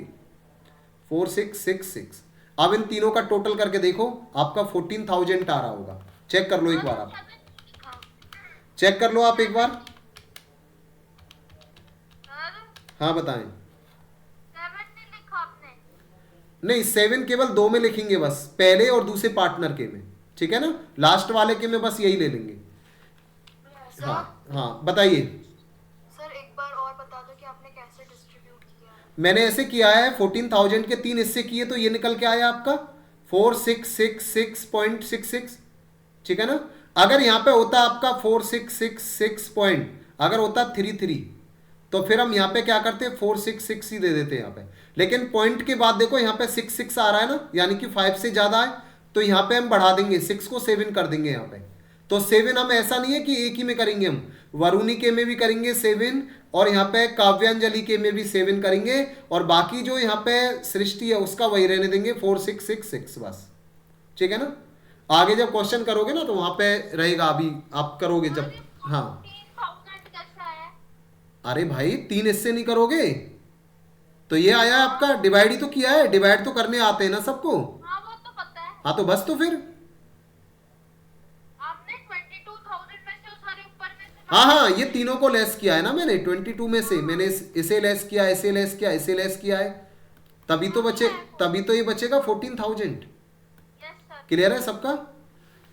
4, 6, 6, 6। अब इन तीनों का टोटल करके देखो आपका 14,000 आ रहा होगा, चेक कर लो एक बार, आप चेक कर लो आप एक बार।
सर
हाँ बताएं।
7 नहीं लिखा आपने।
नहीं 7 केवल 2 में लिखेंगे बस, पहले और दूसरे पार्टनर के में, ठीक है ना, लास्ट वाले के में बस यही ले लेंगे।
सर
हाँ हाँ बताइए।
सर एक बार और बता दो कि आपने कैसे डिस्ट्रीब्यूट किया है।
मैंने ऐसे किया है, 14,000 के 3 हिस्से किए तो ये निकल के आया आपका 4666.66, ठीक है ना। अगर यहाँ पे होता आपका 4666 पॉइंट, अगर होता 33, तो फिर हम यहाँ पे क्या करते, 466 ही दे देते यहाँ पे। लेकिन पॉइंट के बाद देखो यहाँ पे 66 आ रहा है ना, यानी कि 5 से ज्यादा है, तो यहाँ पे हम बढ़ा देंगे, 6 को 7 कर देंगे यहाँ पे। तो 7 हम ऐसा नहीं है कि एक ही में करेंगे, हम वरुणी के में भी करेंगे 7, और यहाँ पे काव्यांजलि के में भी 7 करेंगे, और बाकी जो यहाँ पे सृष्टि है उसका वही रहने देंगे 4666 बस, ठीक है ना। आगे जब क्वेश्चन करोगे ना तो वहां पे रहेगा, अभी आप करोगे जब। हाँ
14,000 कैसा है?
अरे भाई 3 इससे नहीं करोगे तो ये आया है आपका, डिवाइड ही तो किया है, डिवाइड तो करने आते हैं ना सबको।
हाँ वो तो पता है।
हाँ तो बस, तो फिर
आपने 22,000 में से और सारे ऊपर में से
हाँ हाँ, ये तीनों को लेस किया है ना मैंने, 22 में से मैंने इसे लेस किया, इसे लेस किया, इसे लेस किया है, तभी तो बचे, तभी तो ये बचेगा 14,000।
Yes sir.
क्लियर है सबका।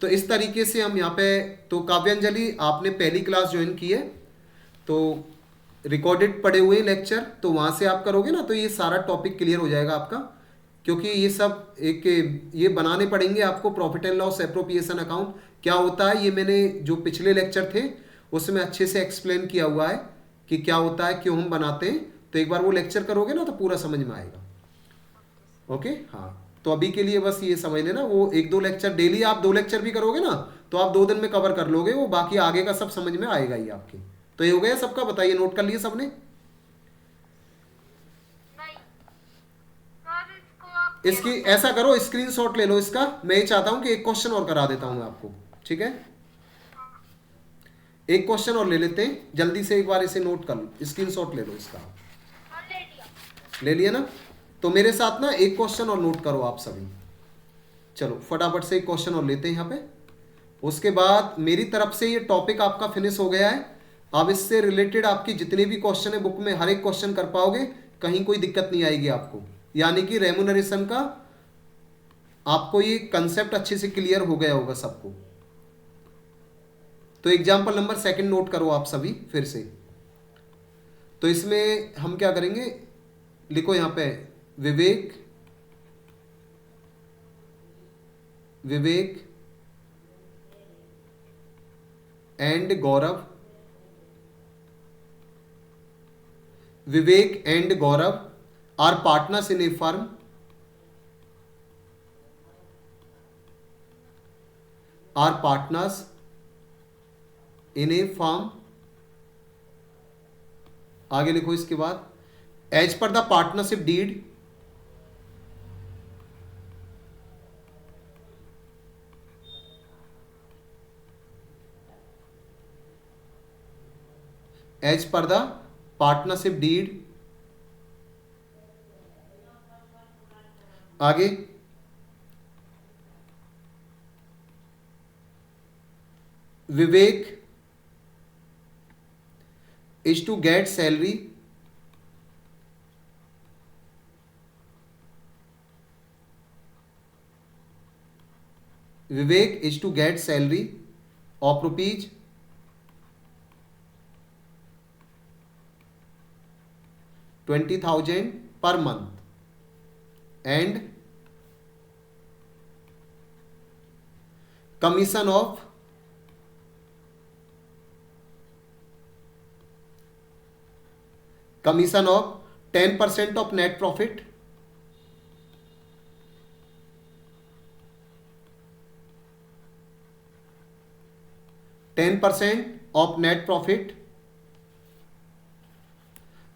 तो इस तरीके से हम यहाँ पे, तो काव्यांजलि आपने पहली क्लास ज्वाइन की है तो रिकॉर्डेड पड़े हुए लेक्चर, तो वहाँ से आप करोगे ना तो ये सारा टॉपिक क्लियर हो जाएगा आपका, क्योंकि ये सब एक ये बनाने पड़ेंगे आपको, profit and loss appropriation account क्या होता है, ये मैंने जो पिछले लेक्चर थे उसमें अच्छे से एक्सप्लेन किया हुआ है कि क्या होता है, क्यों हम बनाते हैं। तो एक बार वो लेक्चर करोगे ना तो पूरा समझ में आएगा। ओके हाँ, तो अभी के लिए बस ये समझ लेना, वो 1-2 लेक्चर डेली, आप 2 लेक्चर भी करोगे ना तो आप 2 दिन में कवर कर लोगे वो, बाकी आगे का सब समझ में आएगा ही आपके। तो ये हो गया सबका, बताइए नोट कर लिए सबने।
नहीं सर, इसको आप
इसकी ऐसा करो, स्क्रीनशॉट ले लो इसका, मैं ये चाहता हूं कि एक क्वेश्चन और करा देता हूं मैं आपको, ठीक है। एक क्वेश्चन और ले लेते हैं जल्दी से, एक बार इसे नोट कर लो, स्क्रीनशॉट ले लो इसका।
हाँ, ले लिया।
ले लिया ना, तो मेरे साथ ना एक क्वेश्चन और नोट करो आप सभी। चलो फटाफट से एक क्वेश्चन और लेते हैं यहाँ पे, उसके बाद मेरी तरफ से ये टॉपिक आपका फिनिश हो गया है। अब इससे रिलेटेड आपकी जितने भी क्वेश्चन है बुक में, हर एक क्वेश्चन कर पाओगे, कहीं कोई दिक्कत नहीं आएगी आपको, यानी कि रेमुनरेशन का आपको ये कंसेप्ट अच्छे से क्लियर हो गया होगा सबको। तो एग्जाम्पल नंबर 2 नोट करो आप सभी फिर से। तो इसमें हम क्या करेंगे, लिखो यहाँ पे Vivek, Vivek and Gaurav, Vivek and Gaurav are partners in a firm, are partners in a firm. आगे लिखो इसके बाद, as per the partnership deed, as per the partnership deed. आगे Vivek is to get salary, Vivek is to get salary of rupees 20,000 per month and commission of 10% of net profit, of net profit।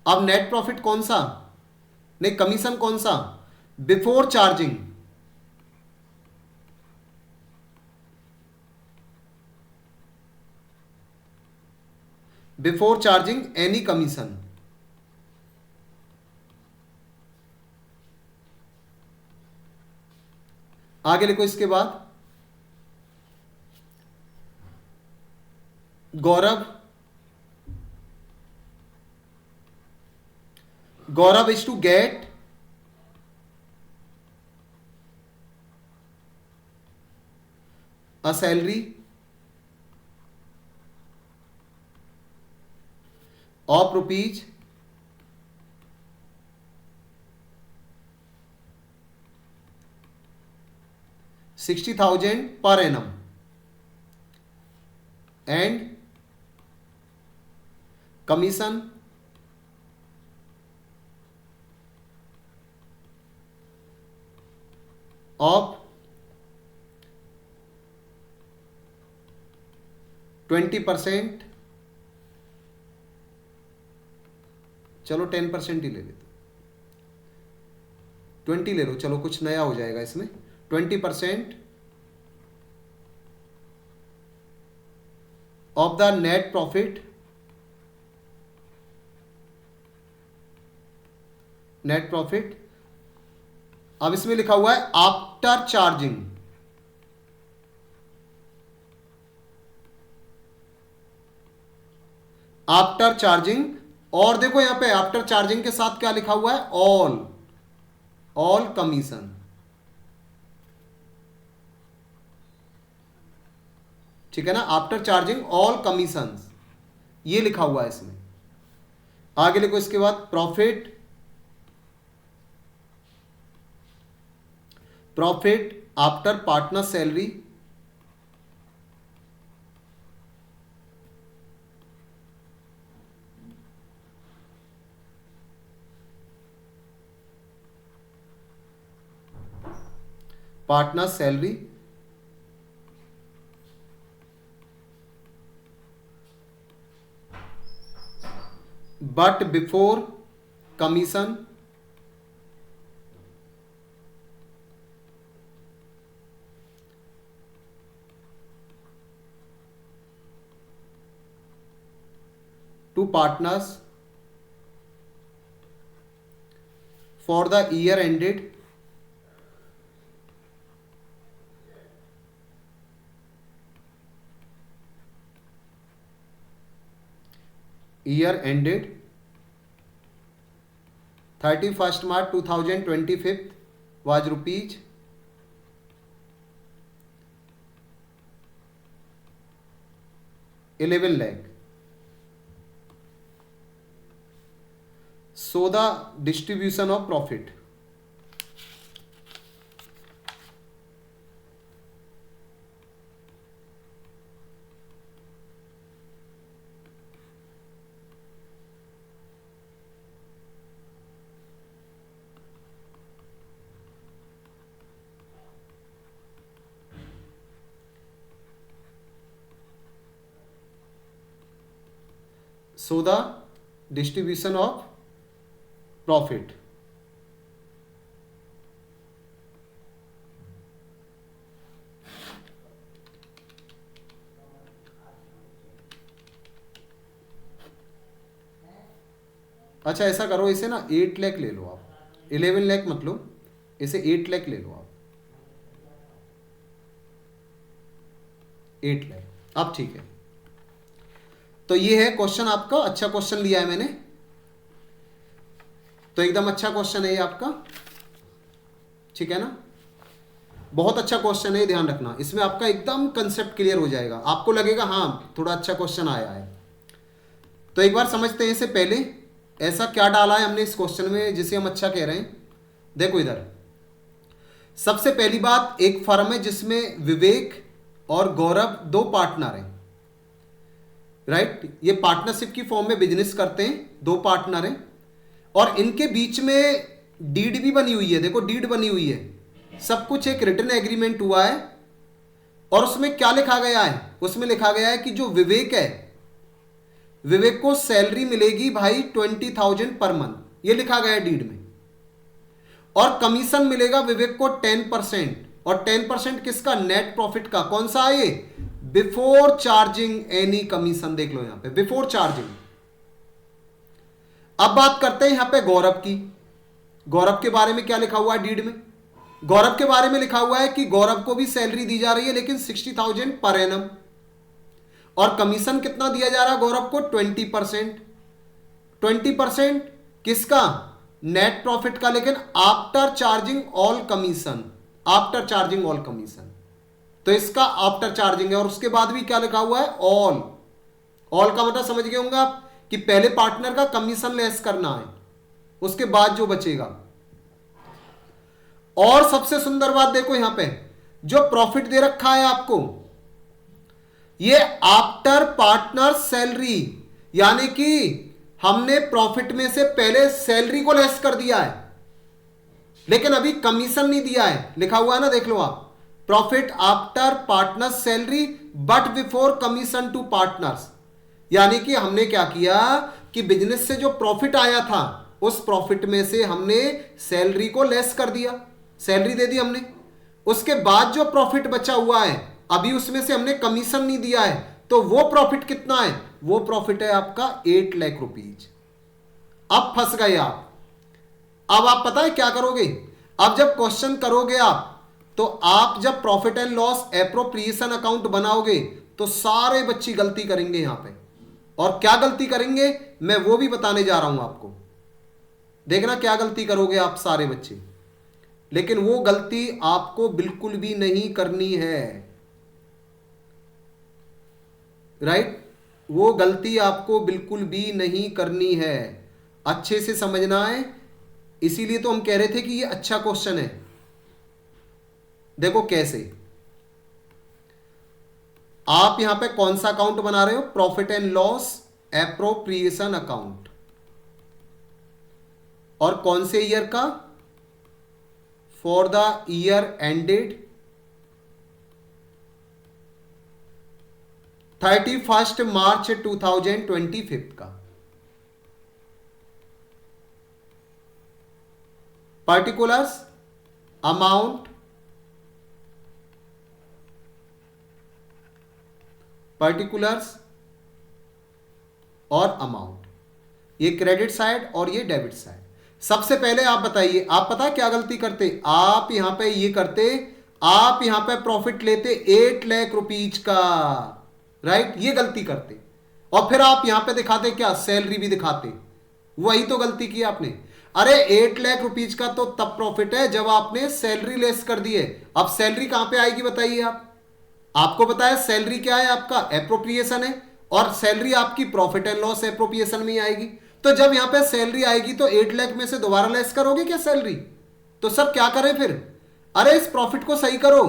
अब net profit कौन सा, नहीं commission कौन सा, before charging, before charging any commission. आगे लिखो इसके बाद, Gaurav, Gaurav is to get a salary of rupees 20,000 60,000 per annum and commission of 20%, चलो 10% ही ले लेते, 20 ले लो, चलो कुछ नया हो जाएगा इसमें। 20% of the net profit, net profit, अब इसमें लिखा हुआ है आफ्टर चार्जिंग, आफ्टर चार्जिंग, और देखो यहां पे आफ्टर चार्जिंग के साथ क्या लिखा हुआ है, ऑल कमीशन। ठीक है ना, आफ्टर चार्जिंग ऑल कमीशन, ये लिखा हुआ है इसमें। आगे लिखो इसके बाद profit after partner salary, partner salary but before commission to partners for the year ended year ended 31st March 2025 was rupees 11 lakh. So the distribution of profit, so the distribution of profit, अच्छा ऐसा करो, इसे ना 8 लाख ले लो आप, 11 लाख मत लो, इसे 8 लाख ले लो आप, 8 लाख। अब ठीक है, तो ये है क्वेश्चन आपका, अच्छा क्वेश्चन लिया है मैंने, तो एकदम अच्छा क्वेश्चन है ये आपका, ठीक है ना, बहुत अच्छा क्वेश्चन है, ध्यान रखना, इसमें आपका एकदम कंसेप्ट क्लियर हो जाएगा, आपको लगेगा हाँ थोड़ा अच्छा क्वेश्चन आया है। तो एक बार समझते हैं, इससे पहले ऐसा क्या डाला है हमने इस क्वेश्चन में जिसे हम अच्छा कह रहे हैं। देखो इधर, सबसे पहली बात, एक फर्म है जिसमें विवेक और गौरव दो पार्टनर हैं, राइट, ये पार्टनरशिप की फॉर्म में बिजनेस करते हैं, दो पार्टनर हैं, और इनके बीच में डीड भी बनी हुई है, देखो डीड बनी हुई है, सब कुछ एक रिटन एग्रीमेंट हुआ है, और उसमें क्या लिखा गया है, उसमें लिखा गया है कि जो विवेक है, विवेक को सैलरी मिलेगी भाई 20,000 पर मंथ, ये लिखा गया है डीड में, और कमीशन मिलेगा विवेक को 10%, और 10% किसका, नेट प्रॉफिट का, कौन सा है ये, बिफोर चार्जिंग एनी कमीशन, देख लो यहां पे बिफोर चार्जिंग। अब बात करते हैं यहां पे गौरव की, गौरव के बारे में क्या लिखा हुआ है डीड में, गौरव के बारे में लिखा हुआ है कि गौरव को भी सैलरी दी जा रही है, लेकिन 60,000 पर एनम, और कमीशन कितना दिया जा रहा है गौरव को, 20%, 20% किसका, नेट प्रॉफिट का, लेकिन after charging all commission, after charging all commission, तो इसका आफ्टर चार्जिंग है, और उसके बाद भी क्या लिखा हुआ है, ऑल का मतलब समझ गए होंगे आप कि पहले पार्टनर का कमीशन लेस करना है, उसके बाद जो बचेगा। और सबसे सुंदर बात देखो यहां पे, जो प्रॉफिट दे रखा है आपको, ये आफ्टर पार्टनर सैलरी, यानी कि हमने प्रॉफिट में से पहले सैलरी को लेस कर दिया है, लेकिन अभी कमीशन नहीं दिया है। लिखा हुआ है ना, देख लो आप, profit after partner salary but before commission to partners. यानी कि हमने क्या किया कि बिजनेस से जो प्रॉफिट आया था, उस प्रॉफिट में से हमने सैलरी को लेस कर दिया, सैलरी दे दी हमने। उसके बाद जो प्रॉफिट बचा हुआ है, अभी उसमें से हमने कमीशन नहीं दिया है, तो वो प्रॉफिट कितना है? वो प्रॉफिट है आपका 8 लाख रुपीज। अब फंस गए आप। अब आप पता है क्या करोगे? अब जब क्वेश्चन करोगे आप, तो आप जब profit and loss appropriation account बनाओगे, तो सारे बच्चे गलती करेंगे यहां पे। और क्या गलती करेंगे मैं वो भी बताने जा रहा हूं आपको। देखना क्या गलती करोगे आप सारे बच्चे, लेकिन वो गलती आपको बिल्कुल भी नहीं करनी है। राइट? वो गलती आपको बिल्कुल भी नहीं करनी है, अच्छे से समझना है। इसीलिए तो हम कह रहे थे कि ये अच्छा क्वेश्चन है। देखो कैसे, आप यहां पे कौन सा अकाउंट बना रहे हो? Profit and loss appropriation account. और कौन से ईयर का? फॉर द ईयर एंडेड 31 मार्च 2025 का। पर्टिकुलर्स, अमाउंट, पर्टिकुलर्स और अमाउंट, ये क्रेडिट साइड और ये डेबिट साइड। सबसे पहले आप बताइए, आप पता क्या गलती करते? आप यहां पे ये करते, आप यहां पे प्रॉफिट लेते 8 लाख रुपीज का। राइट? ये गलती करते, और फिर आप यहां पे दिखाते क्या? सैलरी भी दिखाते। वही तो गलती की आपने। अरे 8 लाख रुपीज का तो तब प्रॉफिट है जब आपने सैलरी लेस कर दी है। अब सैलरी कहां पे आएगी बताइए आप? आपको बताया सैलरी क्या है आपका? एप्रोप्रिएशन है, और सैलरी आपकी प्रॉफिट एंड लॉस एप्रोप्रिएशन में ही आएगी। तो जब यहां पे सैलरी आएगी तो 8 लाख में से दोबारा लेस करोगे क्या सैलरी? तो सर क्या करें फिर? अरे इस प्रॉफिट को सही करो।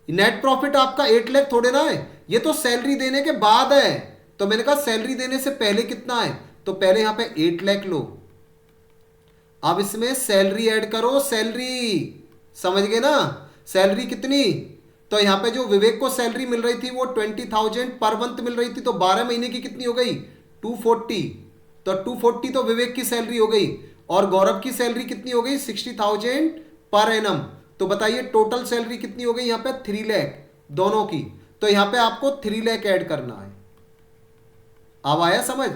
नेट प्रॉफिट आपका 8 लाख थोड़े ना है, ये तो सैलरी देने के बाद है। तो मैंने कहा सैलरी देने से पहले कितना है, तो पहले यहां पे 8 लाख लो। अब इसमें सैलरी ऐड करो, सैलरी, समझ गए ना? सैलरी कितनी? तो यहां पे जो विवेक को सैलरी मिल रही थी वो 20,000 पर मंथ मिल रही थी, तो 12 महीने की कितनी हो गई? 240। तो 240 तो विवेक की सैलरी हो गई, और गौरव की सैलरी कितनी हो गई? 60,000 पर एनम। तो बताइए टोटल सैलरी कितनी हो गई यहां पे? 3 लाख दोनों की। तो यहां पे आपको 3 लाख ऐड करना है। अब आया समझ?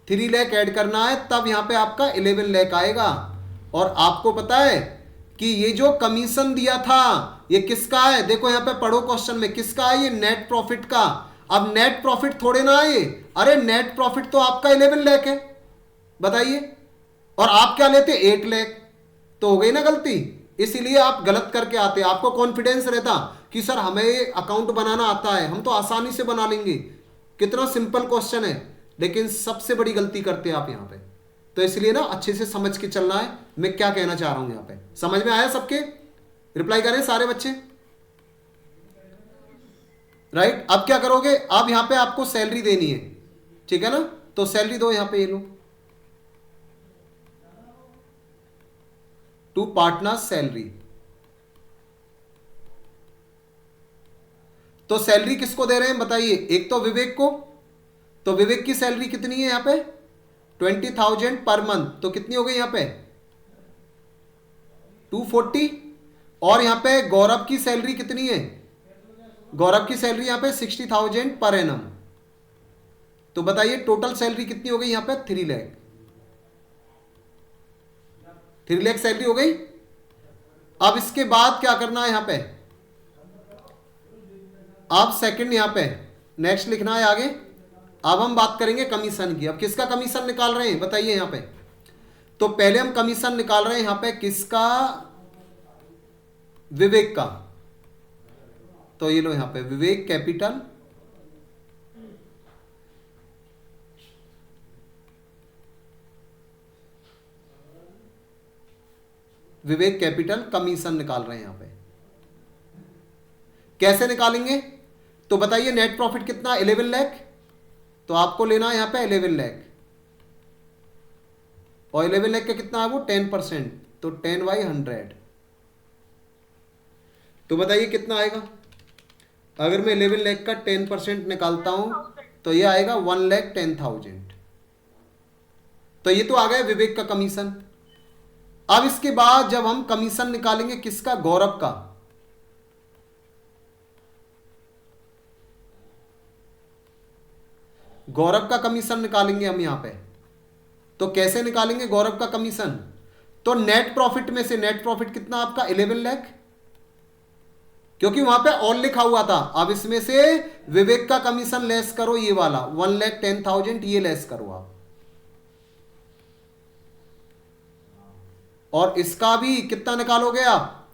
3 लाख ऐड करना है, तब यहां पे आपका 11 लाख आएगा। और आपको पता है कि ये जो कमीशन दिया था ये किसका है? देखो यहां पे पढ़ो क्वेश्चन में, किसका है ये? नेट प्रॉफिट का। अब नेट प्रॉफिट थोड़े ना है ये, अरे नेट प्रॉफिट तो आपका 11 लाख है। बताइए, और आप क्या लेते? 8 लाख। तो हो गई ना गलती। इसीलिए आप गलत करके आते। आपको कॉन्फिडेंस रहता कि सर हमें अकाउंट बनाना आता है, हम तो आसानी से बना लेंगे, कितना सिंपल क्वेश्चन है, लेकिन सबसे बड़ी गलती करते हैं आप यहां पे। तो इसलिए ना अच्छे से समझ के चलना है मैं क्या कहना चाह रहा हूं यहां पे। समझ में आया सबके? रिप्लाई करें सारे बच्चे। राइट? अब क्या करोगे? अब यहां पे आपको सैलरी देनी है, ठीक है ना? तो सैलरी दो यहां पे, ये लो, टू पार्टनर सैलरी। तो सैलरी किसको दे रहे हैं बताइए? एक तो विवेक को। तो विवेक की सैलरी कितनी है यहां पे? 20,000 पर मंथ। तो कितनी हो गई यहां पे? 240। और यहां पे गौरव की सैलरी कितनी है? गौरव की सैलरी यहां पे 60,000 पर एनम। तो बताइए टोटल सैलरी कितनी हो गई यहां पे? 3 लाख। 3 लाख सैलरी हो गई। अब इसके बाद क्या करना है यहां पे? अब सेकंड यहां पे नेक्स्ट लिखना है आगे। अब हम बात करेंगे कमीशन की। अब किसका कमीशन निकाल रहे हैं बताइए यहां पे? तो पहले हम कमीशन निकाल रहे हैं यहां पे किसका? विवेक का। तो ये लो यहां पे विवेक कैपिटल, विवेक कैपिटल कमीशन निकाल रहे हैं यहां पे। कैसे निकालेंगे? तो बताइए नेट प्रॉफिट कितना? 11 लाख। तो आपको लेना है यहां पे 11 लाख, और 11 लाख का कितना है वो 10%, तो 10/100। तो बताइए कितना आएगा? अगर मैं 11 लाख का 10% निकालता हूं तो ये आएगा 1,10,000। तो ये तो आ गया विवेक का कमीशन। अब इसके बाद जब हम कमीशन निकालेंगे किसका? गौरव का। गौरव का कमीशन निकालेंगे हम यहां पे। तो कैसे निकालेंगे गौरव का कमीशन? तो नेट प्रॉफिट में से नेट प्रॉफिट कितना आपका? 11 लाख, क्योंकि वहां पे ऑल लिखा हुआ था। अब इसमें से विवेक का कमीशन लेस करो, ये वाला 1,10,000 ये लेस करो आप, और इसका भी कितना निकालोगे आप?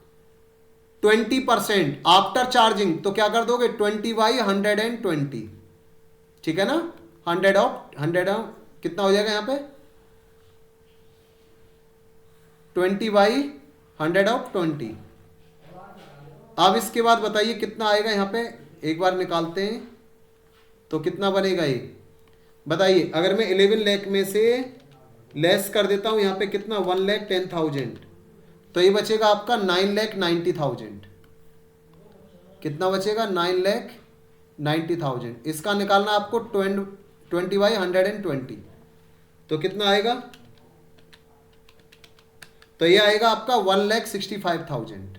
20% आफ्टर चार्जिंग। तो क्या कर दोगे? 20/120, ठीक है ना? 100 कितना हो जाएगा यहां पे? 20/120। अब इसके बाद बताइए कितना आएगा यहां पे, एक बार निकालते हैं तो कितना बनेगा ये बताइए। अगर मैं 11 लाख में से लेस कर देता हूं यहां पे कितना? 1,10,000, तो ये बचेगा आपका 9,90,000। कितना बचेगा? 9,90,000। इसका निकालना आपको 20/120, तो कितना आएगा? तो ये आएगा आपका 1,65,000।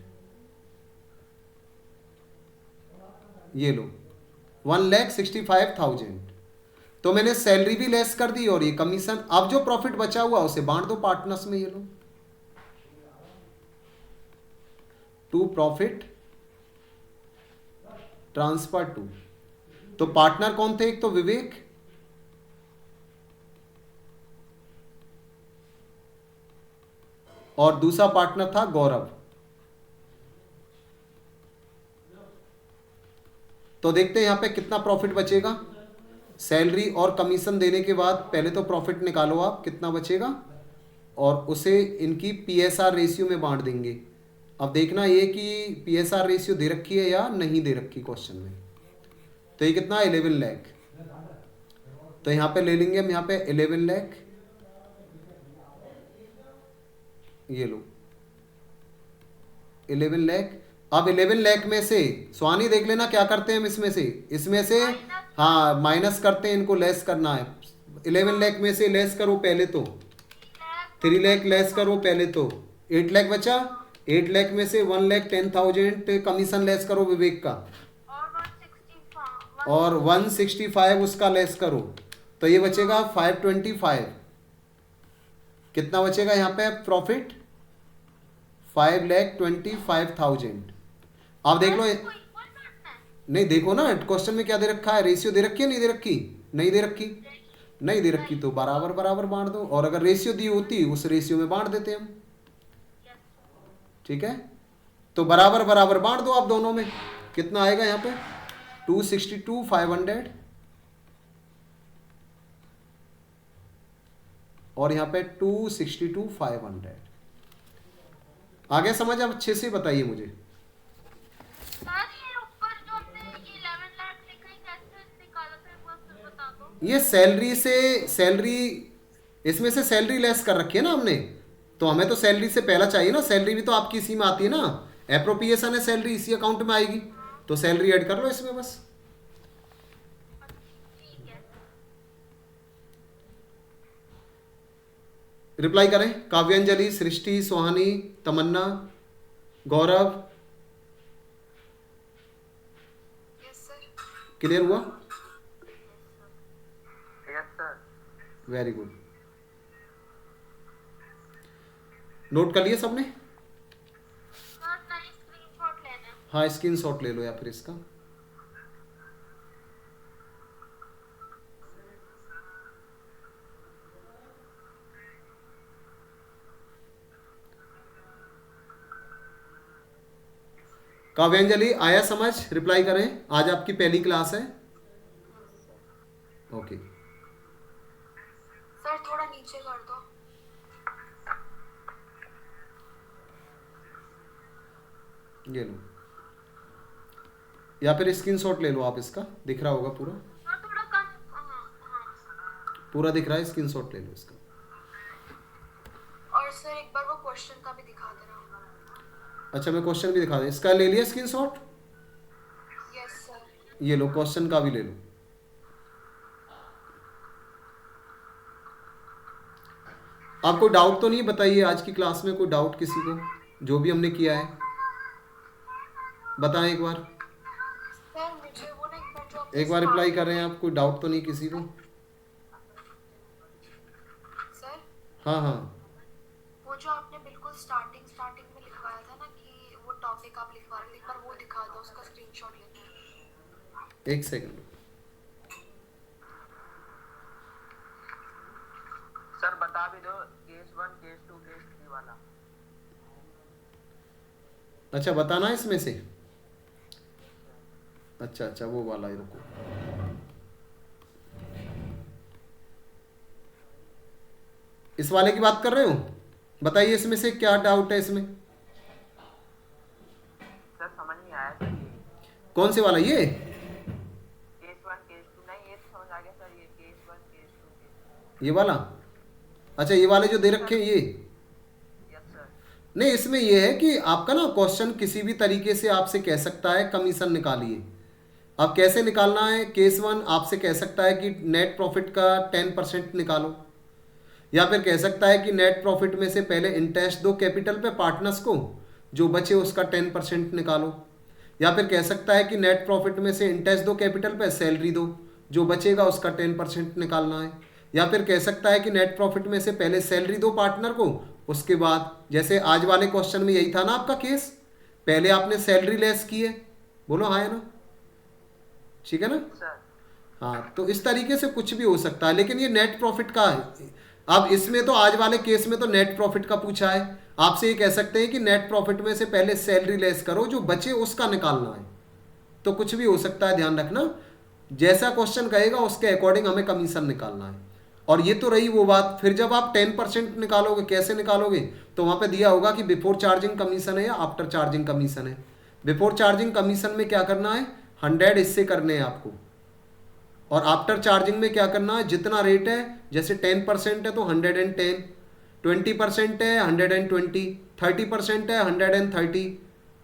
ये लो 1,65,000। तो मैंने सैलरी भी लेस कर दी और ये कमीशन। अब जो प्रॉफिट बचा हुआ उसे बांट दो पार्टनर्स में। ये लो टू प्रॉफिट ट्रांसफर टू। तो पार्टनर कौन थे? एक तो विवेक, और दूसरा पार्टनर था गौरव। तो देखते हैं यहां पे कितना प्रॉफिट बचेगा। सैलरी और कमीशन देने के बाद पहले तो प्रॉफिट निकालो आप कितना बचेगा, और उसे इनकी पीएसआर रेशियो में बांट देंगे। अब देखना ये कि पीएसआर रेशियो दे रखी है या नहीं दे रखी क्वेश्चन में। तो ये कितना? 11 लाख। तो यहां पे ले लेंगे हम यहां पे 11 लाख। ये लो 11 लाख। अब 11 लाख में से स्वानी देख लेना क्या करते हैं हम इसमें से हाँ माइनस करते हैं, इनको लेस करना है। 11 लाख में से लेस करो पहले तो 3 लाख लेस करो पहले तो 8 लाख बचा। 8 लाख में से 1,10,000 कमीशन लेस करो विवेक का, और 165 उसका लेस करो, तो ये बचेगा 525। कितना बचेगा यहां पे प्रॉफिट? 5,25,000। अब देख लो, नहीं देखो ना क्वेश्चन में क्या दे रखा है, रेशियो दे रखी है नहीं दे रखी? नहीं दे रखी। नहीं दे रखी तो बराबर बराबर बांट दो, और अगर रेशियो दी होती उस रेशियो में बांट देते हम। ठीक है, तो बराबर बराबर बांट दो आप दोनों में। कितना आएगा यहाँ पे? 262,500, और यहाँ पे 262,500। आगे समझ? अब अच्छे से बताइए मुझे। ये सैलरी इसमें से सैलरी लेस कर रखी है ना हमने, तो हमें तो सैलरी से पहला चाहिए ना। सैलरी भी तो आपकी इसी में आती है ना, एप्रोप्रिएशन है, सैलरी इसी अकाउंट में आएगी, तो सैलरी ऐड कर लो इसमें बस। रिप्लाई करें। Kavyanjali, Srishti, Suhani, Tamanna, Gaurav.
Yes sir.
Clear हुआ?
Yes sir.
Very good. Note कर लिए सबने? हाँ स्क्रीनशॉट ले लो या फिर इसका। काव्यांजलि आया समझ? रिप्लाई करें। आज आपकी पहली क्लास है। ओके
सर थोड़ा नीचे कर दो।
ये लो या फिर स्क्रीनशॉट ले लो आप इसका, दिख रहा होगा पूरा,
हाँ थोड़ा कम। हाँ।
पूरा दिख रहा है, स्क्रीनशॉट ले लो इसका।
और सर एक बार वो क्वेश्चन का भी दिखा देना।
अच्छा मैं क्वेश्चन भी दिखा दूँ, इसका ले लिया स्क्रीनशॉट,
यस सर।
ये लो क्वेश्चन का भी ले लो। आप कोई डाउट तो नहीं, बताइए आज की क्लास में कोई डाउट किसी को, जो भी हमने किया है बताएं एक बार,
सर मुझे वो ना एक बार जो आपने
एक बार रिप्लाई कर रहे हैं आप, कोई डाउट तो नहीं किसी को?
सर
हाँ हाँ
वो जो आपने बिल्कुल स्टार्टिंग में लिखवाया था ना कि वो टॉपिक आप लिखवा रहे थे, एक बार वो दिखा दो, उसका स्क्रीनशॉट लेते हैं।
एक सेकंड।
सर बता भी दो केस 1 केस 2 केस 3 वाला।
अच्छा बताना है इसमें से, अच्छा अच्छा वो वाला है, रुको। इस वाले की बात कर रहे हो, बताइए इसमें से क्या डाउट है इसमें,
सर समझ नहीं आया सर, ये
कौन से वाला, ये
केस 1 केस 2 नहीं, ये तो समझ आ गया सर, ये केस 1 केस 2 केस
ये वाला? अच्छा ये वाले जो दे रखे हैं ये,
3। Yes sir.
नहीं इसमें ये है कि आपका ना क्वेश्चन किसी भी तरीके से आपसे कह सकता है कमीशन निकालिए। अब कैसे निकालना है, केस 1 आपसे कह सकता है कि नेट प्रॉफिट का 10% निकालो, या फिर कह सकता है कि नेट प्रॉफिट में से पहले इंटरेस्ट दो कैपिटल पे पार्टनर्स को, जो बचे उसका 10% निकालो, या फिर कह सकता है कि नेट प्रॉफिट में से इंटरेस्ट दो कैपिटल पे, सैलरी दो, जो बचेगा उसका 10% निकालना है, या फिर कह सकता है कि नेट प्रॉफिट में से पहले सैलरी दो पार्टनर को, उसके बाद जैसे आज वाले क्वेश्चन में यही था ना आपका केस, पहले आपने सैलरी लेस की है, बोलो हाँ है ना, ठीक है ना?
सर
हाँ तो इस तरीके से कुछ भी हो सकता है, लेकिन ये नेट प्रॉफिट का है। अब इसमें तो आज वाले केस में तो नेट प्रॉफिट का पूछा है, आपसे ये कह सकते हैं कि नेट प्रॉफिट में से पहले सैलरी लेस करो, जो बचे उसका निकालना है, तो कुछ भी हो सकता है, ध्यान रखना जैसा क्वेश्चन कहेगा उसके अकॉर्डिंग हमें कमीशन निकालना है। और ये तो रही वो बात, फिर जब आप 10% निकालोगे कैसे निकालोगे, तो वहाँ पे दिया होगा कि बिफोर चार्जिंग कमीशन है या आफ्टर चार्जिंग कमीशन है। बिफोर चार्जिंग कमीशन में क्या करना है, 100 इससे करने हैं आपको, और आफ्टर चार्जिंग में क्या करना है, जितना रेट है, जैसे 10% है तो 110, 20% है 120, 30% है 130,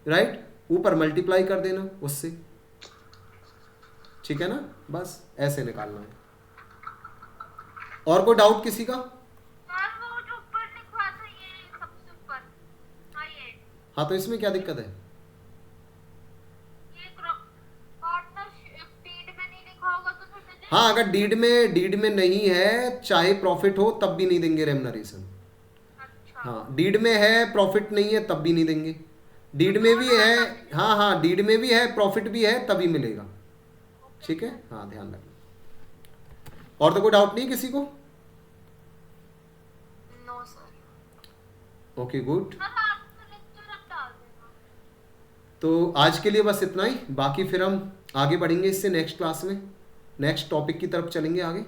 राइट, ऊपर मल्टीप्लाई कर देना उससे, ठीक है ना, बस ऐसे निकालना है। और कोई डाउट किसी का?
सर वो जो ऊपर लिखा था ये सबसे ऊपर, हाँ ये
हाँ तो इसमें क्या दिक्कत है?
पार्टनरशिप डीड में नहीं लिखा होगा तो फिर मुझे।
हाँ अगर डीड में नहीं है, चाहे प्रॉफिट हो तब भी नहीं देंगे रेम्युनरेशन।
अच्छा।
हाँ डीड में है प्रॉफिट नहीं है तब भी नहीं देंगे, डीड में भी है, हाँ हाँ डीड में भी है प्रॉफिट भी है तभी मिलेगा, ठीक है, हाँ ध्यान रखना। और तो कोई डाउट नहीं किसी को?
No sir.
Okay good.
Sir आपका लेक्चर अब डाल देना।
तो आज के लिए बस इतना ही, बाकी फिर हम आगे बढ़ेंगे इससे नेक्स्ट क्लास में, नेक्स्ट टॉपिक की तरफ चलेंगे आगे।